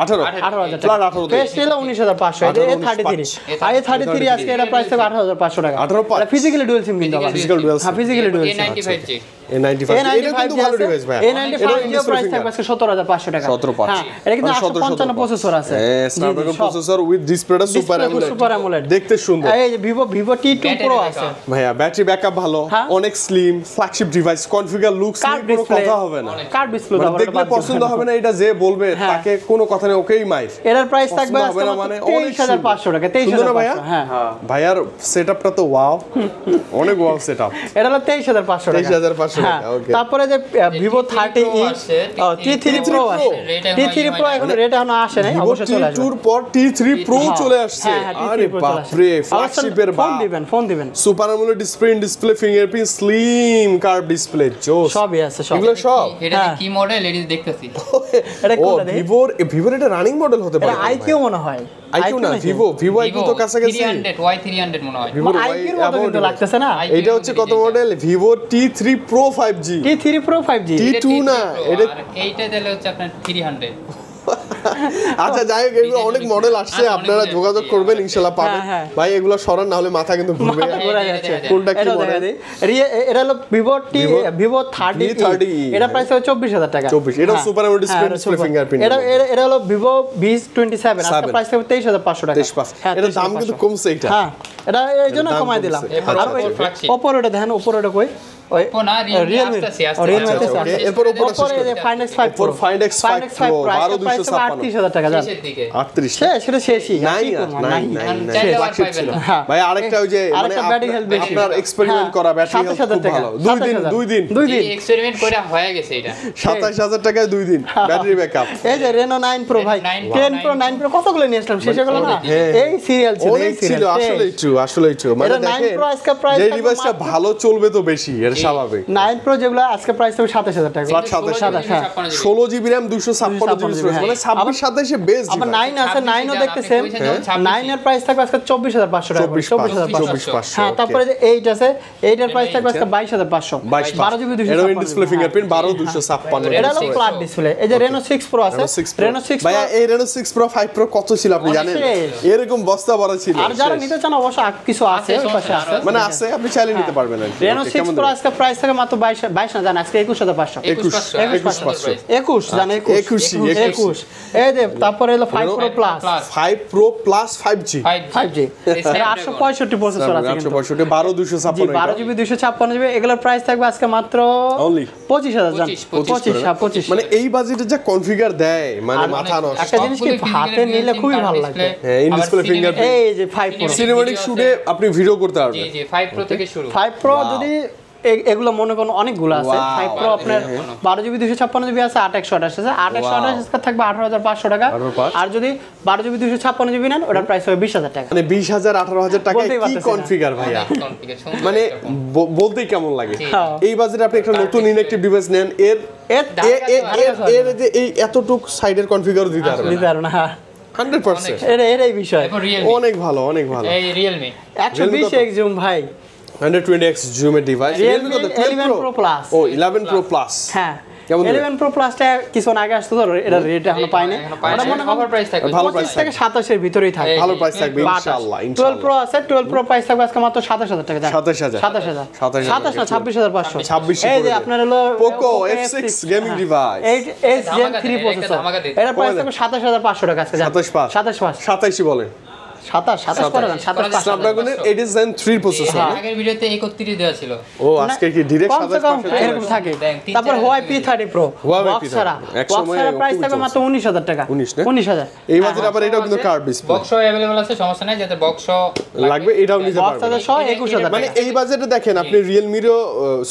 18000 টাকা। বেস্ট ছিল 19500। এটা A33, আর A33 আজকে এটা প্রাইস থাকবে 18500 টাকা। এটা ফিজিক্যালি ডুয়াল সিম কিন্তু আবার। ফিজিক্যাল ডুয়াল হ্যাঁ physically dual SIM. A95G A95 এটা কিন্তু ভালো ডিভাইস ভাই। A95 এর প্রাইস থাকবে 17500 টাকা। 17500। হ্যাঁ এটা কিন্তু 855 প্রসেসর আছে। হ্যাঁ স্ন্যাপড্রাগন প্রসেসর উইথ ডিসপ্লেটা সুপার অ্যামোলেড, দেখতে সুন্দর। এই যে Vivo T2 Pro আছে ভাইয়া, ব্যাটারি ব্যাকআপ ভালো, অনেক slim, flagship device, configure looks নিয়ে কোনো কথা হবে না। কার্ড ডিসপ্লে দেখলে পছন্দ হবে না, এটা যে বলবে তাকে কোনো কথা নেই, ওকেই মাইর। এটার প্রাইস থাকবে আজকে মানে 23500 টাকা। 23500। হ্যাঁ ভাইয়ার সেটআপটা তো ওয়াও, অনেক ওয়াও সেটআপ। এটা হলো 23500 টাকা। 23500 টাকা। ওকে, তারপরে যে Vivo 30e T3 Pro আছে। T3 Pro এখন রেট এখনো আসে নাই, অবশ্যই চলে আসবে। T2 পর T3 Pro চলে আসছে। আরে বাপ রে, ফ্ল্যাগশিপের ফোন দিবেন। Super AMOLED display, fingerprint, slim curve display, জোস সবই আছে সব। এগুলো সব। এটা কি মডেল এটি দেখতেছি। এটা ও কোনটা দেখি? ভিভোর এটা রানিং মডেল হতে পারে। এটা IQ মনে হয়। IQ না, ভিভো IQ তো কাছাকাছি। 300 মনে হয়। ভিভোর IQ এর মতো কিন্তু লাগতেছে না। এটা হচ্ছে কত model? Vivo T3 Pro 5G। T3 Pro 5G। T2 না, এটা এইটা দিলে হচ্ছে আপনার 300। আচ্ছা যাই হোক, এগুলো অনেক মডেল আসছে, আপনারা যোগাযোগ করবেন, ইনশাআল্লাহ পাবেন। ভাই এগুলো সরান, না হলে মাথা কিন্তু ঘুরবে। কোনটা কি মডেল? এটা হলো Vivo 30e। এটা প্রাইস হলো 24000 টাকা। 24 এটা সুপার অ্যামোলেড ডিসপ্লে, ফিঙ্গারপ্রিন্ট। এটা হলো Vivo V27, আজকে প্রাইস হবে 23500 টাকা। 23500। এটা দাম কিন্তু কমছে এটা। হ্যাঁ এটা এই জন্য কমাই দিলাম। আর Oppo এটা দেখেন, Oppo এটা কই? ওই Realme এরপর Oppo এর Find X5 Pro, Find X5 Pro 12256 38000 টাকা। জান 38 সেটা শেষই নাই। ভাই আরেকটা ওই যে মানে ব্যাটারি হেলথ বেশি, আপনার এক্সপেরিমেন্ট করা ব্যাটারি হেলথ খুব ভালো। 2 দিন এক্সপেরিমেন্ট করে হয়ে গেছে এটা। 27000 টাকায় 2 দিন ব্যাটারি ব্যাকআপ। এই যে Reno 9 Pro ভাই, 10 Pro 9 Pro কতগুলো নিয়ে আসলাম, শেষ হলো না। এই সিরিয়াল ছিল, অনেক ছিল, আসলেই ট্রু। মানে দেখেন যে ডিভাইসটা ভালো চলবে তো বেশি, এর স্বাভাবিক। 9 Pro যেগুলো আজকে প্রাইস হবে 27000 টাকা। 16 জিবি RAM 256 জিবি স্টোরেজ, মানে 26 27 বেস। আবার 9 আছে, 9 ও দেখতেছেন, 9 এর প্রাইস থাকবে আজকে 24500 টাকা। 24500। হ্যাঁ তারপরে যে 8 আছে, 8 এর প্রাইস থাকবে আজকে 22500। 12 জিবি 256 ডিসপ্লে, ফিঙ্গারপ্রিন্ট 12256। এটা হলো ফ্ল্যাট ডিসপ্লে। এই যে Reno 6 Pro আছে, Reno 6 ভাই এই Reno 6 Pro 5 Pro কত ছিল আপনি জানেন? এরকম বস্তা ভরা ছিল। আর যারা নিতে চান অবশ্য কিছু আছে, ওই পাশে আছে, মানে আছে, আপনি চাইলে নিতে পারবেন। Reno 6 Pro আজকে আজকে প্রাইস থাকে মাত্র 22 না জান আজকে 21500 21 জান 21 এই যে তারপরে হলো 5 Pro Plus 5 Pro Plus 5G 5G 865 processor আছে কিন্তু 865 12256 12GB 256GB এগুলোর প্রাইস থাকবে আজকে মাত্র only 25000 জান 25 মানে এই বাজেটে যা কনফিগার দেয় মানে মাথা নষ্ট একটা জিনিস কি হাতে নিলে খুবই ভালো লাগে হ্যাঁ ইন ডিসপ্লে ফিঙ্গার এই যে 5 Pro সিনেম্যাটিক শুটে আপনি ভিডিও করতে পারবেন জি 5 Pro থেকে শুরু 5 Pro যদি এগুলো মনে করুন অনেকগুলো আছে 5 Pro আপনার 12GB 256GB আছে 8128 আছে 8128 থাকবে 18500 টাকা আর যদি 12GB 256GB নেন ওটার প্রাইস হবে 20000 টাকা মানে 20000 18000 টাকা কি কনফিগার ভাইয়া মানে বলতেই কেমন লাগে এই বাজেটে আপনি একটা নতুন ইনঅ্যাক্টিভ ডিভাইস নেন এর যে এই এতটুক সাইডের কনফিগার দিতে পারবেন না 100% এটাই বিষয় অনেক ভালো এই Realme 120x জুম ভাই 120x জুম এর ডিভাইস Realme 11 Pro Plus ও 11 Pro Plus হ্যাঁ 11 Pro Plus টা কিছুক্ষণ আগে আসতো তো এটা রেট এখনো পাইনি ওটা মনে হয় ভালো প্রাইস থাকবে ভালো প্রাইস থেকে 27 এর ভিতরেই থাকে ভালো প্রাইস থাকবে ইনশাআল্লাহ 12 Pro আছে 12 Pro প্রাইস থাকবে আজকে মাত্র 27000 টাকা 27000 27 না 26500 26 এই যে আপনার হলো Poco F6 gaming device 8s Gen 3 processor এটা প্রাইস থাকবে 27500 টাকা আজকে 27 বলেন 27 করে দেন 27 স্ন্যাপড্রাগনের 8 Gen 3 প্রসেসর আগের ভিডিওতে 31 দেওয়া ছিল ও আজকে কি ডাইরেক্ট 27 এরকম থাকে তারপর Huawei P30 Pro বক্স ছাড়া প্রাইস থাকবে মাত্র 19000 টাকা 19000 এই বাজেট আবার এটাও কিন্তু কার্ভ ডিসপ্লে বক্স अवेलेबल আছে সমস্যা নাই যাতে বক্স লাগবে এটাও নিতে পারবেন বক্স 21000 মানে এই বাজেটে দেখেন আপনি Realme-রও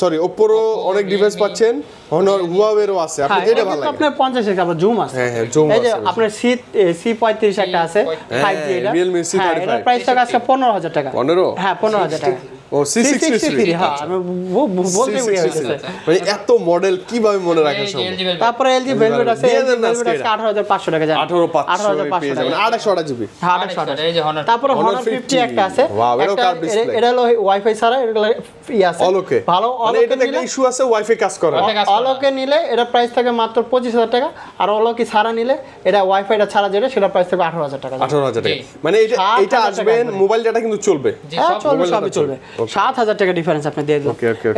সরি Oppo-র অনেক ডিভাইস পাচ্ছেন Honor Huawei-রও আছে আপনি যেটা ভালো লাগে আপনার 50 এর আবার জুম আছে হ্যাঁ জুম আছে এই যে আপনার C35 একটা আছে 5G এটা Realme C35 এটার প্রাইস থাকবে আজকে 15000 টাকা 15 হ্যাঁ 15000 টাকা ও C63 হ্যাঁ আমি বলতে ভুলে গেছি মানে এত মডেল কিভাবে মনে রাখা সম্ভব তারপরে LG Velvet আছে Velvet আছে 18500 টাকা জান 18500 টাকা 800 জিবি এই যে Honor তারপরে Honor 50 একটা আছে এটা হলো ওয়াইফাই ছাড়া এটা আছে ভালো মানে এটা একটা ইস্যু আছে ওয়াইফাই কাজ করে অলোকে নিলে এটা প্রাইস থাকে মাত্র 25000 টাকা আর অলোকে ছাড়া নিলে এটা ওয়াইফাইটা ছাড়া যেটা সেটা প্রাইস থাকে 18000 টাকা 18000 টাকা মানে এটা আসবেন মোবাইল ডাটা কিন্তু চলবে হ্যাঁ চলবে সবই চলবে 7000 টাকা ডিফারেন্স আপনি দিয়ে দিন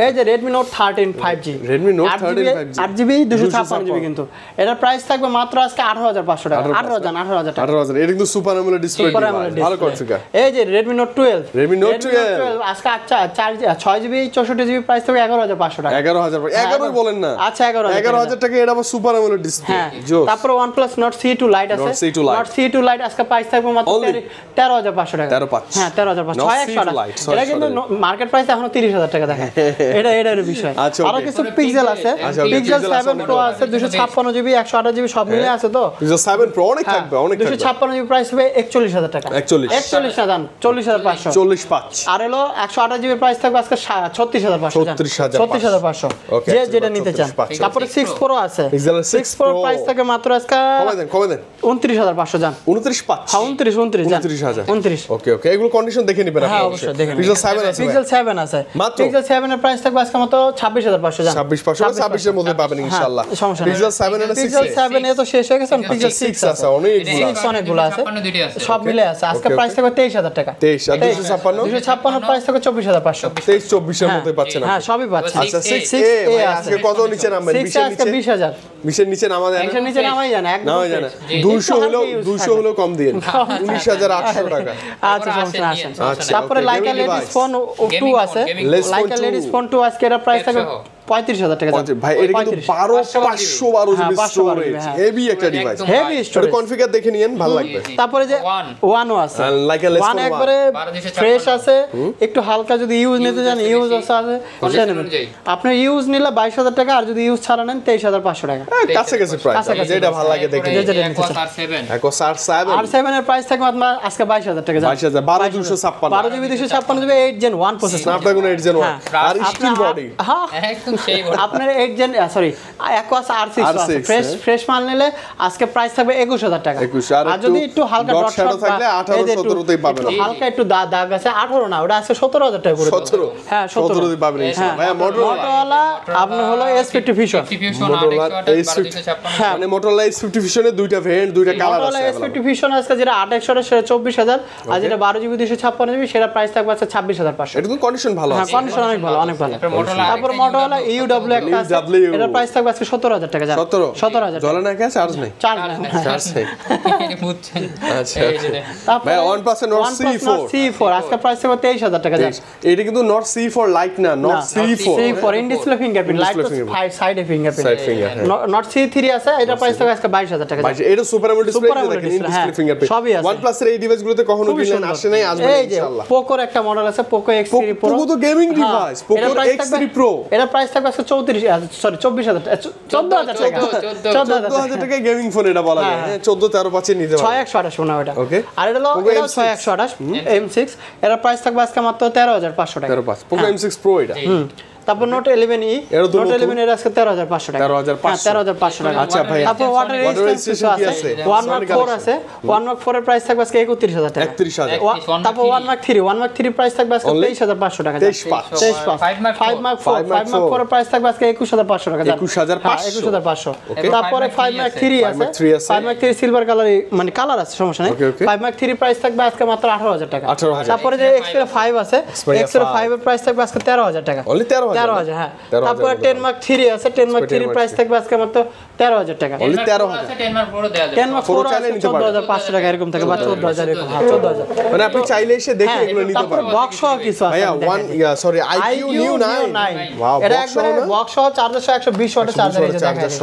এই যে Redmi Note 13 5G Redmi Note 13 5G 8GB 256GB কিন্তু এটার প্রাইস থাকবে মাত্র আজকে 18500 টাকা 18000 টাকা 18000 এটা কিন্তু সুপার অ্যামোলেড ডিসপ্লে ভালো কনফিগার এই যে Redmi Note 12 আজকে 6GB 64GB প্রাইস থাকবে 11500 টাকা 11 বলেন না আচ্ছা 11000 টাকা এটা আবার সুপার অ্যামোলেড ডিসপ্লে তারপর OnePlus Nord C2 Lite আছে Nord C2 Lite আজকে প্রাইস থাকবে মাত্র 13500 টাকা 13500 হ্যাঁ 13500 এটা কিন্তু মার্কেট প্রাইস এখনো 30000 টাকা দেখেন এর বিষয় আর কিছু পিক্সেল আছে পিক্সেল 7 Pro আছে 256GB 128GB সব মিলে আছে তো পিক্সেল 7 Pro অনেক থাকবে 256GB প্রাইস হবে 41000 টাকা 41 না দাম 40500 45 আর হলো 128GB প্রাইস থাকবে আজকে 36500 36500 যে যেটা নিতে চান তারপরে 6 Pro আছে 6 Pro প্রাইস থাকে মাত্র আজকে কমে দেন 29500 জান 295 হ্যাঁ 29000 ওকে এগুলো কন্ডিশন দেখে নিবেন হ্যাঁ অবশ্যই দেখেন পিক্সেল 7 আছে পিক্সেল 7 আছে পিক্সেল 7 এর প্রাইস থাকবে আজকে মাত্র 26500 জান 26 এর মধ্যে পাবেন ইনশাআল্লাহ পিক্সেল 7 এর 6 পিক্সেল 7 এ তো শেষ হয়ে গেছে পিক্সেল 6 আছে অনেকগুলো আছে সব মিলে আছে আজকে প্রাইস থাকবে 23000 টাকা 23 আর 256 প্রাইস থাকবে 24500 23 24 এর মধ্যে পাচ্ছেন হ্যাঁ সবই পাচ্ছেন আচ্ছা 6 এ আজকে কত নিচে নামবেন 20 আজকে 20000 20 এর নিচে নামা যায় না 20 এর নিচে নামাই যায় না একদম 200 হলো কম দিয়েন 19800 টাকা আচ্ছা সমস্যা আসেন তারপরে লাইকা লেডিস ফোন 2 আছে লাইকা লেডিস ফোন 2 আজকে এর প্রাইস থাকবে 35000 টাকা ভাই এটা কিন্তু 512 জিবি স্টোরেজ হেভি একটা ডিভাইস হেভি স্টোরেজ কনফিগার দেখে নিয়েন ভালো লাগবে তারপরে যে ওয়ানও আছে লাইক এ লেস ওয়ান একবারে ফ্রেশ আছে একটু হালকা যদি ইউজ নিতে চান ইউজ আছে সেটা নেবেন আপনি ইউজ নিলে 22000 টাকা আর যদি ইউজ ছাড়া নেন 23500 টাকা কাছে প্রাইস যেটা ভালো লাগে দেখে একো R7 R7 এর প্রাইস থাকবে আপনার আজকে 22000 টাকা 22000 12256 12GB 256GB 8 Gen 1 processor Snapdragon 8 Gen 1 আর স্টিল বডি হ্যাঁ আপনার একজন সরি অ্যাকোয়াস R6 ফ্রেশ মাল নিলে আজকে প্রাইস থাকবে 21000 টাকা। আর যদি একটু হালকা ডট শট থাকলে 18 17 তেই পাবেন। হালকা একটু দাগ আছে 18 না, ওটা আজকে 17000 টাকা করে 17 হ্যাঁ 17 তেই পাবেন ইনশাআল্লাহ। ভাই Motorola আপনার হলো S50 Fusion মানে Motorola S50 Fusion এর দুইটা ভেরিয়েন্ট, দুইটা কালার আছে। Motorola S50 Fusion আজকে যেটা 8100 সেটা 24000, আর যেটা 12GB 256GB সেটা প্রাইস থাকবে আজকে 26500। এটা তো কন্ডিশন ভালো আছে, কন্ডিশন অনেক ভালো, অনেক ভালো। তারপর Motorola EUW একটা আছে, এটা প্রাইস থাকবে আজকে 17000 টাকা। 17000 জ্বলে না, কেন চার্জ নেই? চার্জ নেই। বুঝছেন? আচ্ছা ভাই OnePlus এর Nord C4 আজকে প্রাইস থাকবে 23000 টাকা। এটা কিন্তু Nord C4 লাইট না, Nord C4 in display fingerprint, light সাইডে ফিঙ্গারপ্রিন্ট। Nord C3 আছে, এটা প্রাইস থাকবে আজকে 22000 টাকা। এটা সুপার অ্যামোলেড ডিসপ্লে, দেখেন ইন ডিসপ্লে ফিঙ্গারপ্রিন্ট সবই আছে। OnePlus এর এই ডিভাইসগুলোতে কখনো কিনলেন আসে নাই, আসবে ইনশাআল্লাহ। পোকোর একটা মডেল আছে, পোকো X3 Pro। পোকো তো gaming device, Poco X3 Pro। এটা প্রাইস থাকবে আজকে 24000 14000 টাকা। 14000 টাকা গেমিং ফোন এটা বলা যায়। হ্যাঁ 14 13 পাচ্ছেন নিতে পারবেন। 6128 শোনা ওটা। ওকে। আর এটা হলো 6128 M6, এর প্রাইস থাকবে আজকে মাত্র 13500 টাকা। 13 পোকো M6 Pro এটা। তারপর Note 11e, Note 11 এর আজকে 13500 টাকা। 13500 টাকা। আচ্ছা ভাই, তারপর ওয়াটার রেজিস্ট্যান্স আছে, 1 Mark 4 আছে, 1 Mark 4 এর প্রাইস থাকবে আজকে 31000 টাকা। 31000। তারপর 1 Mark 3 প্রাইস থাকবে আজকে 23500 টাকা। 5 Mark 4 এর প্রাইস থাকবে আজকে 21500 টাকা। 21500। তারপরে 5 Mark 3 আছে, 5 Mark 3 সিলভার কালার, মানে কালার আছে, সমস্যা নাই। 5 Mark 3 প্রাইস থাকবে আজকে মাত্র 18000 টাকা। তারপরে যে Xperia 5 আছে, Xperia 5 এর প্রাইস থাকবে আজকে 13000 টাকা। 13000 হ্যাঁ। তারপর 10 Mark 3 আছে, 10 Mark 3 প্রাইস থাকবে আজকে মাত্র 13000 টাকা। 10 Mark Pro দেয়া যায়। 10 Mark Pro চাইলে নিতে পারবেন 14500 টাকা এরকম থাকে, বা 14000 এরকম। হ্যাঁ 14000। মানে আপনি চাইলে এসে দেখে এগুলো নিতে পারবেন। বক্স সহ কিছু আছে ভাইয়া IQ New 9 ওয়াও, এটা একবারে বক্স সহ চার্জার সহ 120 ওয়াটের চার্জার এই যে দেখা যায়,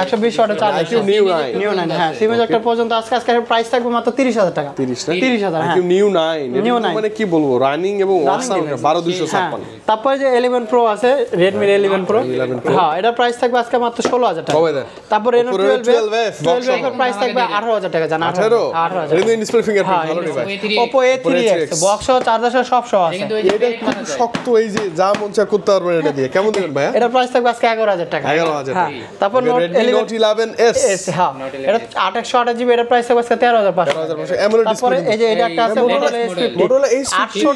120 ওয়াটের চার্জার IQ New 9 হ্যাঁ। সিমেজ একটা পর্যন্ত আজকে প্রাইস থাকবে মাত্র 30000 টাকা। 30000 হ্যাঁ। IQ New 9 মানে কি বলবো, রানিং এবং অসাম 12256। তারপরে যে 11 Pro আছে, Redmi 11 Pro হ্যাঁ, এটা প্রাইস থাকবে আজকে মাত্র 16000 টাকা। তারপর Reno 12 এর প্রাইস থাকবে 18000 টাকা। জানা 18000। Reno ডিসপ্লে ফিঙ্গারপ্রিন্ট ভালো ডিভাইস। Oppo A3X বক্স সহ চার্জার সহ সব সহ আছে। এটা খুব শক্ত, এই যে যা মন চা করতে পারবেন এটা দিয়ে। কেমন দিবেন ভাইয়া? এটা প্রাইস থাকবে আজকে 11000 টাকা। 11000 হ্যাঁ। তারপর Note 11S হ্যাঁ, এটা 828GB, এটা প্রাইস থাকবে আজকে 13500। তারপরে এই যে এটা একটা আছে Motorola S50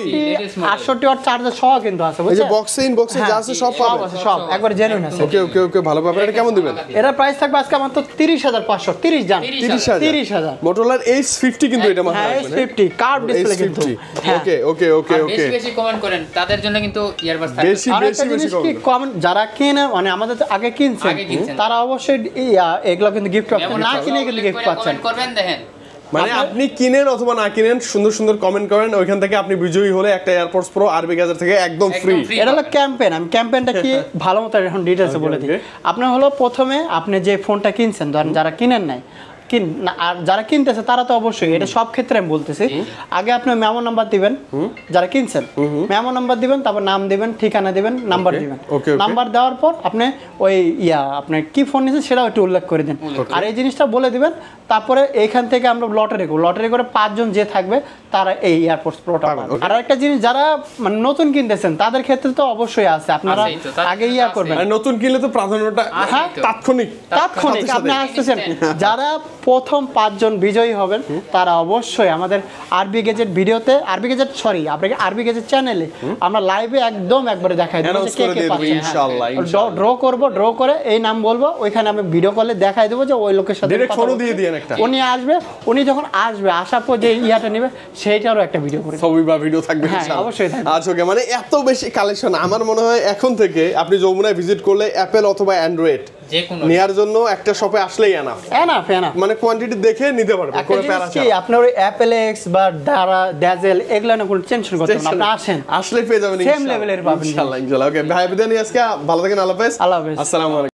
68 ওয়াট চার্জার সহ কিন্তু আছে, এই যে বুঝছেন? বক্সে যা আছে সব পাবেন, সব একবার জেনুইন আছে। ওকে ভালো পাবেন। এটা কেমন দিবেন? এটা প্রাইস থাকবে আজকে মাত্র 30500। 30 জান 30000। Motorola S50 কিন্তু এটা মাথায় রাখবেন। S50 কার্ভ ডিসপ্লে কিন্তু। ওকে বেশি কমেন্ট করেন, তাদের জন্য কিন্তু ইয়ারবাডস থাকবে। বেশি কমেন্ট যারা কিনে, মানে আমাদের আগে কিনছেন তারা অবশ্যই এগুলো কিন্তু গিফট পাচ্ছেন, না কিনে কিন্তু গিফট পাচ্ছেন। কমেন্ট করবেন, দেখেন মানে আপনি কিনেন অথবা না কিনেন, সুন্দর কমেন্ট করেন, ওইখান থেকে আপনি বিজয়ী হলে একটা এয়ারপডস প্রো আরবি গাজার থেকে একদম ফ্রি। এটা হলো ক্যাম্পেইন। আমি ক্যাম্পেইনটা কি ভালো মতো এখন ডিটেইলসে বলে দিই। আপনার হলো প্রথমে আপনি যে ফোনটা কিনছেন, ধরেন যারা কিনেন নাই, আর যারা কিনতেছে তারা তো অবশ্যই, এটা সব ক্ষেত্রে আমি বলতেছি, আগে আপনি মেমো নাম্বার দিবেন, যারা কিনছেন মেমো নাম্বার দিবেন, তারপর নাম দিবেন, ঠিকানা দিবেন, নাম্বার দিবেন। নাম্বার দেওয়ার পর আপনি ওই আপনি কি ফোন নিয়েছেন সেটাও একটু উল্লেখ করে দিন, আর এই জিনিসটা বলে দিবেন। তারপরে এইখান থেকে আমরা লটারি করে 5 জন যে থাকবে তারা এই এয়ারপডস প্রোটা পাবেন। আর একটা জিনিস, যারা মানে নতুন কিনতেছেন তাদের ক্ষেত্রে তো অবশ্যই আছে, আপনারা আগে করবেন। আর নতুন কিনলে তো প্রাধান্যটা তাৎক্ষণিক আপনি আসতেছেন। যারা প্রথম 5 জন বিজয়ী হবেন তারা অবশ্যই আমাদের আরবি গেজেট ভিডিওতে, আরবি গেজেট চ্যানেলে আমরা লাইভে একদম একবারে দেখাই দেব যে কে কে পাচ্ছেন। ইনশাআল্লাহ ড্র করে এই নাম বলবো, ওইখানে আমি ভিডিও কলে দেখাই দেব যে ওই লোকের সাথে ডাইরেক্ট ফটো দিয়ে দেন একটা। উনি আসবে, উনি যখন আসবে আসার পর যে ইয়াটা নেবে সেইটারও একটা ভিডিও করে ছবি বা ভিডিও থাকবে ইনশাআল্লাহ। অবশ্যই থাকবে। আচ্ছা ওকে, মানে এত বেশি কালেকশন আমার মনে হয় এখন থেকে আপনি যমুনায় ভিজিট করলে অ্যাপেল অথবা অ্যান্ড্রয়েড নেয়ার জন্য একটা শপে আসলেই এনাফ, মানে কোয়ান্টিটি দেখে নিতে পারবেন। কোনো প্যারা কি আপনার ওই অ্যাপেল এক্স বা ডারা ড্যাজেল এগুলা না কোনো টেনশন করতে হবে না, আপনি আসেন আসলে পেয়ে যাবেন সেম লেভেলের পাবেন ইনশাআল্লাহ। ওকে ভাই, বিদায় নিয়ে আজকে ভালো থাকেন। আল্লাহ হাফেজ। আল্লাহ হাফেজ। আসসালামু আলাইকুম।